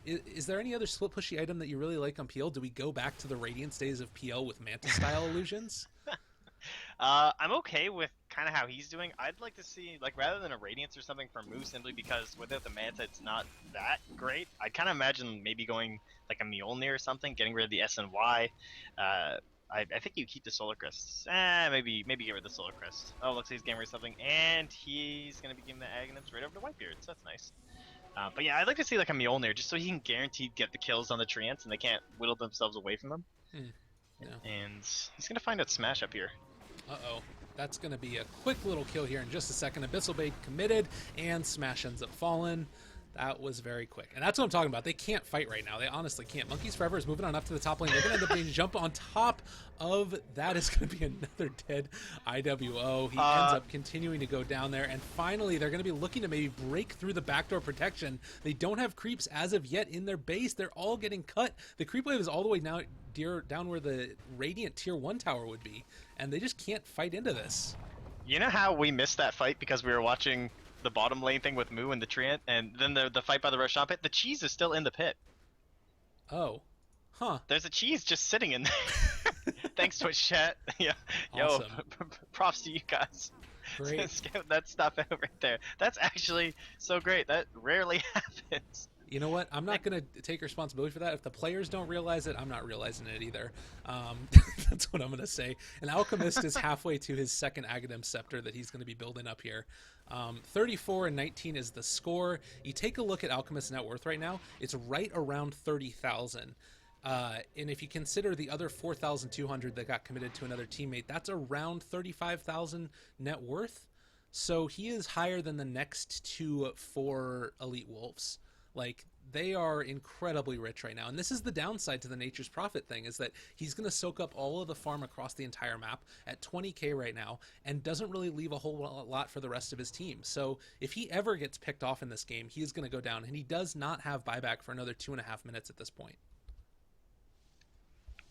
[SPEAKER 1] Is there any other split pushy item that you really like on PL? Do we go back to the Radiance days of PL with Manta style illusions?
[SPEAKER 2] I'm okay with kind of how he's doing. I'd like to see, like, rather than a Radiance or something for Mu, simply because without the Manta, it's not that great. I kind of imagine maybe going like a Mjolnir or something, getting rid of the S and Y. I think you keep the Solar Crest. Maybe get rid of the Solar Crest. Oh, looks like he's getting rid of something, and he's gonna be giving the Aghanims right over to Whitebeard, so that's nice. But yeah, I'd like to see like a Mjolnir, just so he can guaranteed get the kills on the Treants, and they can't whittle themselves away from them.
[SPEAKER 1] Yeah.
[SPEAKER 2] And he's gonna find out Smash up here.
[SPEAKER 1] Uh-oh. That's going to be a quick little kill here in just a second. Abyssal Bait committed, and Smash ends up falling. That was very quick. And that's what I'm talking about. They can't fight right now. They honestly can't. Monkeys Forever is moving on up to the top lane. They're going to end up being jump on top of that. Is going to be another dead IWO. He ends up continuing to go down there. And finally, they're going to be looking to maybe break through the backdoor protection. They don't have creeps as of yet in their base. They're all getting cut. The creep wave is all the way now down where the Radiant Tier 1 tower would be. And they just can't fight into this.
[SPEAKER 2] You know how we missed that fight because we were watching the bottom lane thing with Mu and the Treant, and then the fight by the Roshan pit? The cheese is still in the pit.
[SPEAKER 1] Oh. Huh.
[SPEAKER 2] There's a cheese just sitting in there. Thanks, Twitch chat. Yeah.
[SPEAKER 1] Awesome.
[SPEAKER 2] Yo, props to you guys.
[SPEAKER 1] Great.
[SPEAKER 2] Get that stuff out right there. That's actually so great. That rarely happens.
[SPEAKER 1] You know what? I'm not going to take responsibility for that. If the players don't realize it, I'm not realizing it either. That's what I'm going to say. An Alchemist is halfway to his second Aghanim Scepter that he's going to be building up here. 34 and 19 is the score. You take a look at Alchemist's net worth right now, it's right around 30,000. And if you consider the other 4,200 that got committed to another teammate, that's around 35,000 net worth. So he is higher than the next 4 Elite Wolves. Like, they are incredibly rich right now. And this is the downside to the Nature's Prophet thing, is that he's going to soak up all of the farm across the entire map at 20k right now and doesn't really leave a whole lot for the rest of his team. So if he ever gets picked off in this game, he is going to go down. And he does not have buyback for another 2.5 minutes at this point.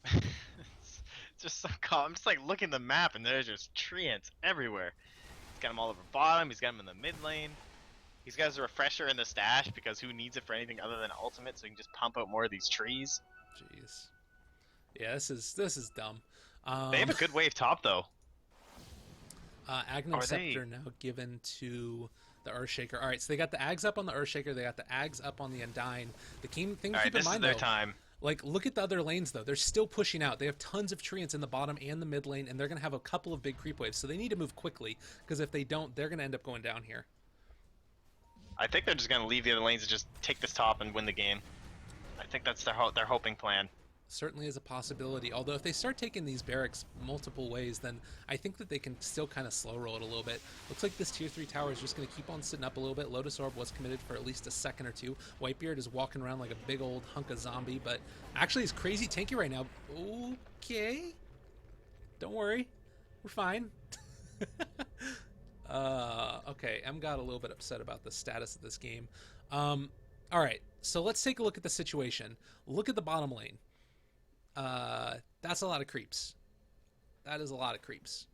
[SPEAKER 2] It's just so calm. I'm just like looking at the map, and there's just treants everywhere. He's got them all over bottom. He's got them in the mid lane. He's got his refresher in the stash because who needs it for anything other than ultimate, so he can just pump out more of these trees.
[SPEAKER 1] Jeez. Yeah, this is dumb.
[SPEAKER 2] They have a good wave top though.
[SPEAKER 1] Aghanim Scepter now given to the Earthshaker. All right, so they got the Ags up on the Earthshaker. They got the Ags up on the Undying. The key thing to keep in mind,
[SPEAKER 2] this is their
[SPEAKER 1] though,
[SPEAKER 2] time.
[SPEAKER 1] like, look at the other lanes, though. They're still pushing out. They have tons of treants in the bottom and the mid lane, and they're going to have a couple of big creep waves. So they need to move quickly, because if they don't, they're going to end up going down here.
[SPEAKER 2] I think they're just going to leave the other lanes and just take this top and win the game. I think that's their hoping plan.
[SPEAKER 1] Certainly is a possibility. Although if they start taking these barracks multiple ways, then I think that they can still kind of slow roll it a little bit. Looks like this tier 3 tower is just going to keep on sitting up a little bit. Lotus Orb was committed for at least a second or two. Whitebeard is walking around like a big old hunk of zombie, but actually he's crazy tanky right now. Okay. Don't worry. We're fine. Okay, M got a little bit upset about the status of this game. All right, so let's take a look at the situation. Look at the bottom lane. That's a lot of creeps. That is a lot of creeps.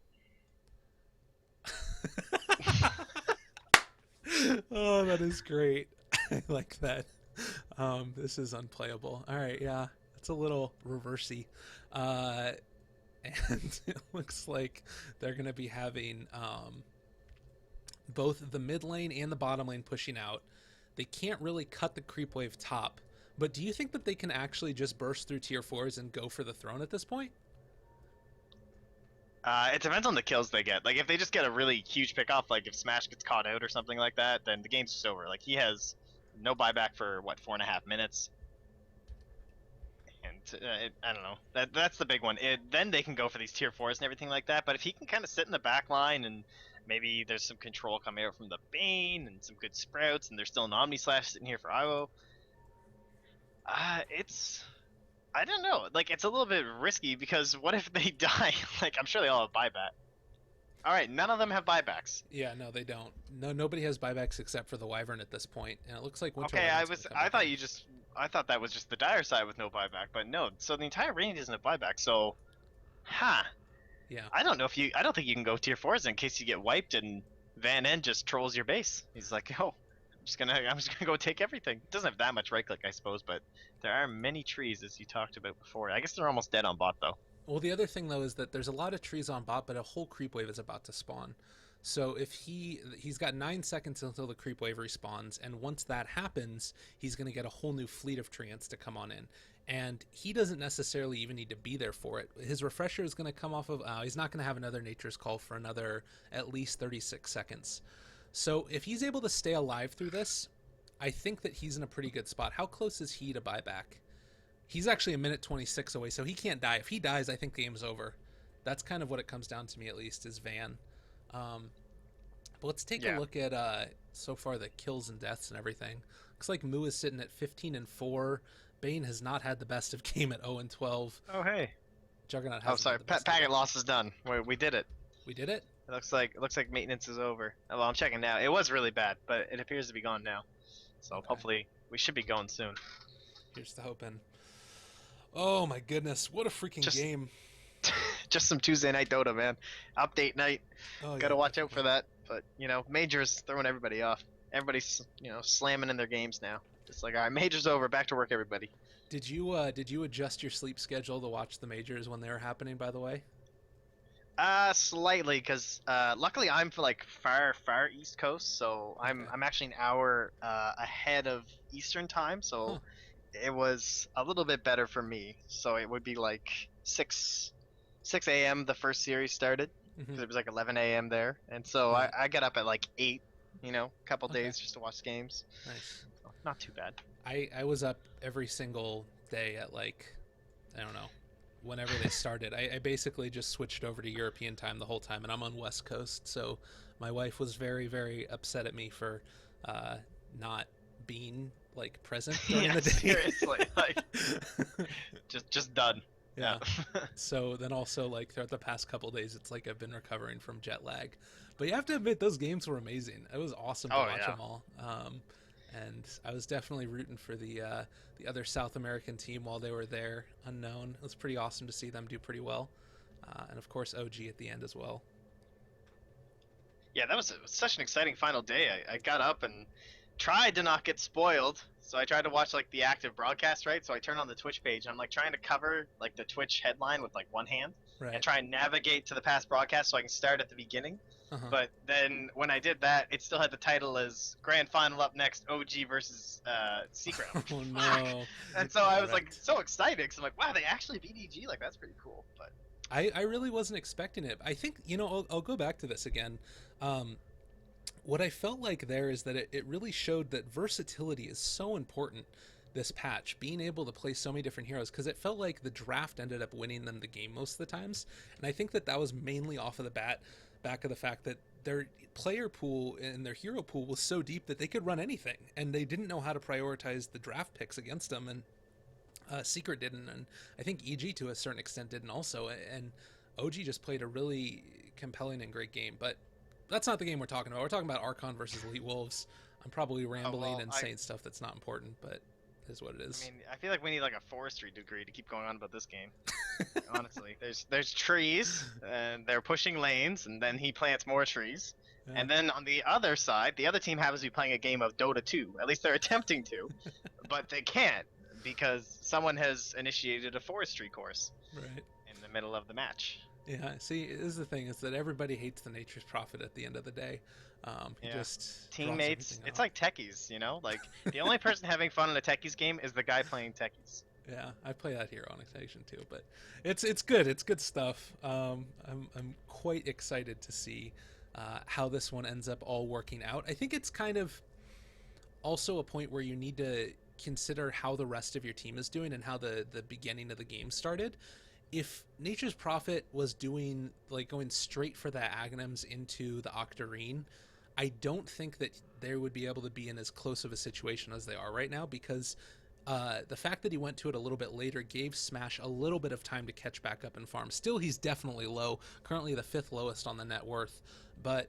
[SPEAKER 1] Oh, that is great. I like that. This is unplayable. All right, yeah, it's a little reversey. Uh, and it looks like they're going to be having both the mid lane and the bottom lane pushing out. They can't really cut the creep wave top, but do you think that they can actually just burst through tier 4s and go for the throne at this point?
[SPEAKER 2] It depends on the kills they get. Like if they just get a really huge pick off, like if Smash gets caught out or something like that, then the game's just over. Like he has no buyback for what 4.5 minutes, and I don't know. That's the big one. Then they can go for these tier 4s and everything like that. But if he can kind of sit in the back line and maybe there's some control coming out from the Bane and some good sprouts, and there's still an Omni Slash sitting here for Ivo. It's I don't know. Like it's a little bit risky because what if they die? Like I'm sure they all have buyback. All right, none of them have buybacks.
[SPEAKER 1] Yeah, no, they don't. No, nobody has buybacks except for the Wyvern at this point, and it looks like Winter
[SPEAKER 2] Okay,
[SPEAKER 1] Wyvern's gonna come
[SPEAKER 2] I
[SPEAKER 1] back
[SPEAKER 2] thought
[SPEAKER 1] in.
[SPEAKER 2] you just I thought that was just the dire side with no buyback, but no. So the entire range isn't a buyback. So, huh?
[SPEAKER 1] Yeah,
[SPEAKER 2] I don't know if you. I don't think you can go tier 4s in case you get wiped and Van N just trolls your base. He's like, oh, I'm just gonna go take everything. It doesn't have that much right click, I suppose, but there are many trees as you talked about before. I guess they're almost dead on bot though.
[SPEAKER 1] well, the other thing though is that there's a lot of trees on bot, but a whole creep wave is about to spawn. So if he's got 9 seconds until the creep wave respawns, and once that happens, he's going to get a whole new fleet of treants to come on in, and he doesn't necessarily even need to be there for it. His refresher is going to come off of. He's not going to have another Nature's Call for another at least 36 seconds. So if he's able to stay alive through this, I think that he's in a pretty good spot. How close is he to buyback? He's actually a minute 26 away, so he can't die. If he dies, I think the game's over. That's kind of what it comes down to me, at least, is Van. But let's take a look at so far the kills and deaths and everything. Looks like Moo is sitting at 15-4. Bane has not had the best of game at 0-12.
[SPEAKER 2] Oh hey.
[SPEAKER 1] Juggernaut has.
[SPEAKER 2] Oh sorry, packet loss is done. We did it.
[SPEAKER 1] We did it.
[SPEAKER 2] It looks like maintenance is over. Well, I'm checking now. It was really bad, but it appears to be gone now. So
[SPEAKER 1] Okay.
[SPEAKER 2] hopefully we should be going soon.
[SPEAKER 1] Here's the hoping. Oh my goodness, what a freaking game!
[SPEAKER 2] Just some Tuesday night Dota, man. Update night.
[SPEAKER 1] Oh,
[SPEAKER 2] Gotta watch out for that. But Major's throwing everybody off. Everybody's slamming in their games now. Just like, all right, Major's over. Back to work, everybody.
[SPEAKER 1] Did you adjust your sleep schedule to watch the majors when they were happening? By the way.
[SPEAKER 2] Slightly, because luckily I'm for like far East Coast, so I'm actually an hour ahead of Eastern time, so it was a little bit better for me. So it would be like 6 a.m. the first series started, because it was like 11 a.m. there, and so
[SPEAKER 1] Right.
[SPEAKER 2] I got up at like 8, a couple days just to watch games.
[SPEAKER 1] Nice.
[SPEAKER 2] So, not too bad.
[SPEAKER 1] I was up every single day at like, I don't know, whenever they started. I basically just switched over to European time the whole time, and I'm on West Coast, so my wife was very, very upset at me for not being like present during the day.
[SPEAKER 2] Seriously, like just done.
[SPEAKER 1] Yeah. So then also like throughout the past couple days, it's like I've been recovering from jet lag. But you have to admit, those games were amazing. It was awesome to watch them all. And I was definitely rooting for the other South American team while they were there, Unknown. It was pretty awesome to see them do pretty well. And of course, OG at the end as well.
[SPEAKER 2] Yeah, that was such an exciting final day. I got up and tried to not get spoiled. So I tried to watch like the active broadcast, right? So I turned on the Twitch page and I'm like trying to cover like the Twitch headline with like one hand
[SPEAKER 1] Right.
[SPEAKER 2] and try and navigate to the past broadcast so I can start at the beginning. But then when I did that, it still had the title as Grand Final up next, OG versus Secret.
[SPEAKER 1] Oh no.
[SPEAKER 2] And so I was like so excited because I'm like, wow, they actually beat EG. Like that's pretty cool. But
[SPEAKER 1] I really wasn't expecting it. I think, I'll go back to this again. What I felt like there is that it really showed that versatility is so important this patch, being able to play so many different heroes, because it felt like the draft ended up winning them the game most of the times. And I think that was mainly off of the back of the fact that their player pool and their hero pool was so deep that they could run anything, and they didn't know how to prioritize the draft picks against them. And Secret didn't, and I think EG to a certain extent didn't also. And OG just played a really compelling and great game. But that's not the game we're talking about. We're talking about Archon versus Elite Wolves. I'm probably
[SPEAKER 2] Oh
[SPEAKER 1] rambling
[SPEAKER 2] well,
[SPEAKER 1] and saying stuff that's not important, but it is what it
[SPEAKER 2] I
[SPEAKER 1] is.
[SPEAKER 2] mean, I feel like we need like a forestry degree to keep going on about this game. Honestly, there's trees and they're pushing lanes, and then he plants more trees.
[SPEAKER 1] Yeah.
[SPEAKER 2] And then on the other side, the other team happens to be playing a game of Dota 2. At least they're attempting to, but they can't because someone has initiated a forestry course
[SPEAKER 1] Right.
[SPEAKER 2] in the middle of the match.
[SPEAKER 1] Yeah. See, this is the thing is that everybody hates the Nature's Prophet at the end of the day. He
[SPEAKER 2] Yeah.
[SPEAKER 1] just draws
[SPEAKER 2] Teammates,
[SPEAKER 1] everything
[SPEAKER 2] it's
[SPEAKER 1] out.
[SPEAKER 2] like techies, you know? Like the only person having fun in a techies game is the guy playing techies.
[SPEAKER 1] Yeah, I play that here on occasion too, but it's good. It's good stuff. I'm quite excited to see how this one ends up all working out. I think it's kind of also a point where you need to consider how the rest of your team is doing and how the beginning of the game started. If Nature's Prophet was doing like going straight for the Aghanims into the Octarine, I don't think that they would be able to be in as close of a situation as they are right now because the fact that he went to it a little bit later gave Smash a little bit of time to catch back up and farm. Still, he's definitely low, currently the 5th lowest on the net worth, but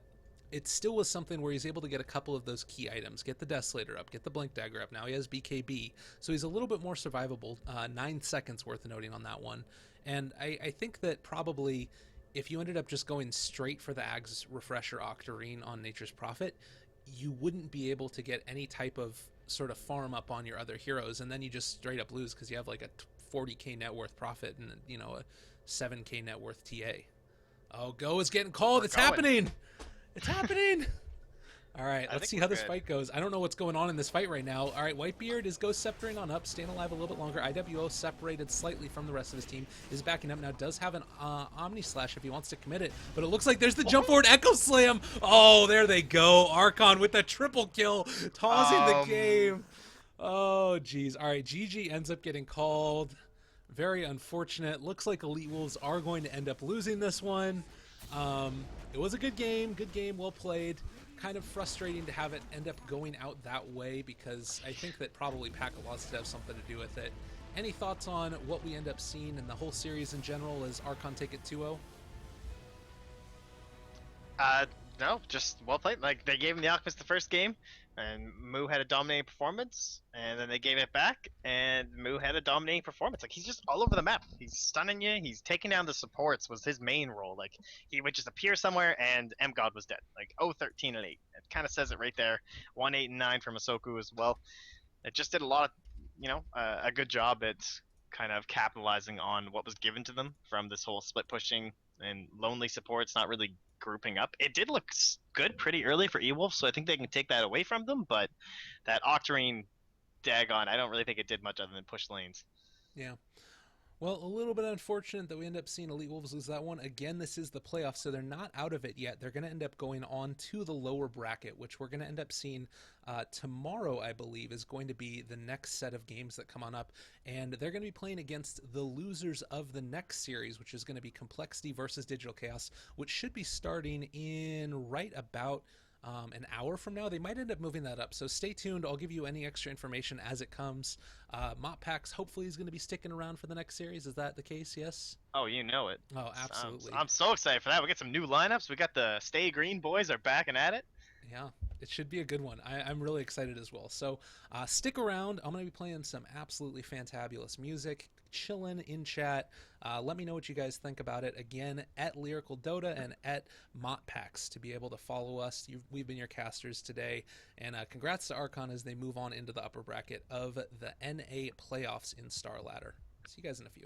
[SPEAKER 1] it still was something where he's able to get a couple of those key items, get the Desolator up, get the Blink Dagger up. Now he has BKB, so he's a little bit more survivable. 9 seconds worth noting on that one. And I think that probably if you ended up just going straight for the Ags Refresher Octarine on Nature's Prophet, you wouldn't be able to get any type of sort of farm up on your other heroes, and then you just straight up lose because you have like a 40k net worth Prophet and a 7k net worth TA. Oh, Go is getting called.
[SPEAKER 2] We're
[SPEAKER 1] It's
[SPEAKER 2] going.
[SPEAKER 1] happening. It's happening. All right,
[SPEAKER 2] I
[SPEAKER 1] let's
[SPEAKER 2] think
[SPEAKER 1] see
[SPEAKER 2] we're
[SPEAKER 1] how this
[SPEAKER 2] good.
[SPEAKER 1] fight goes. I don't know what's going on in this fight right now. All right, Whitebeard is Ghost Sceptering on up, staying alive a little bit longer. IWO separated slightly from the rest of his team, is backing up now, does have an Omni Slash if he wants to commit it, but it looks like there's the jump forward Echo Slam. Oh, there they go. Archon with the triple kill, tossing the game. Oh, geez. All right, GG ends up getting called. Very unfortunate. Looks like Elite Wolves are going to end up losing this one. It was a good game, well played. Kind of frustrating to have it end up going out that way because I think that probably Pack-a-Lots did have something to do with it. Any thoughts on what we end up seeing in the whole series in general as Archon take it 2-0?
[SPEAKER 2] No, just well played. Like they gave him the Alchemist the first game, and Moo had a dominating performance, and then they gave it back, and Moo had a dominating performance. Like he's just all over the map. He's stunning you. He's taking down the supports was his main role. Like he would just appear somewhere, and M God was dead. Like 0-13 and 8. It kind of says it right there. 1-8 and 9 from Masoku as well. It just did a lot of, a good job at kind of capitalizing on what was given to them from this whole split pushing and lonely supports not really grouping up. It did look good pretty early for E-Wolf, so I think they can take that away from them, but that Octarine daggone, I don't really think it did much other than push lanes.
[SPEAKER 1] Yeah. Well, a little bit unfortunate that we end up seeing Elite Wolves lose that one. Again, this is the playoffs, so they're not out of it yet. They're going to end up going on to the lower bracket, which we're going to end up seeing tomorrow, I believe, is going to be the next set of games that come on up. And they're going to be playing against the losers of the next series, which is going to be Complexity versus Digital Chaos, which should be starting in right about an hour from now. They might end up moving that up, so stay tuned. I'll give you any extra information as it comes. MotPax hopefully is going to be sticking around for the next series. Is that the case? Yes?
[SPEAKER 2] Oh, you know it.
[SPEAKER 1] Oh, absolutely.
[SPEAKER 2] I'm so excited for that. We get some new lineups. We got the Stay Green boys are backing at it.
[SPEAKER 1] Yeah, it should be a good one. I'm really excited as well. So stick around. I'm going to be playing some absolutely fantabulous music, chilling in chat. Let me know what you guys think about it. Again, at Lyrical Dota and at MotPax to be able to follow us. We've been your casters today. And congrats to Archon as they move on into the upper bracket of the NA playoffs in Star Ladder. See you guys in a few.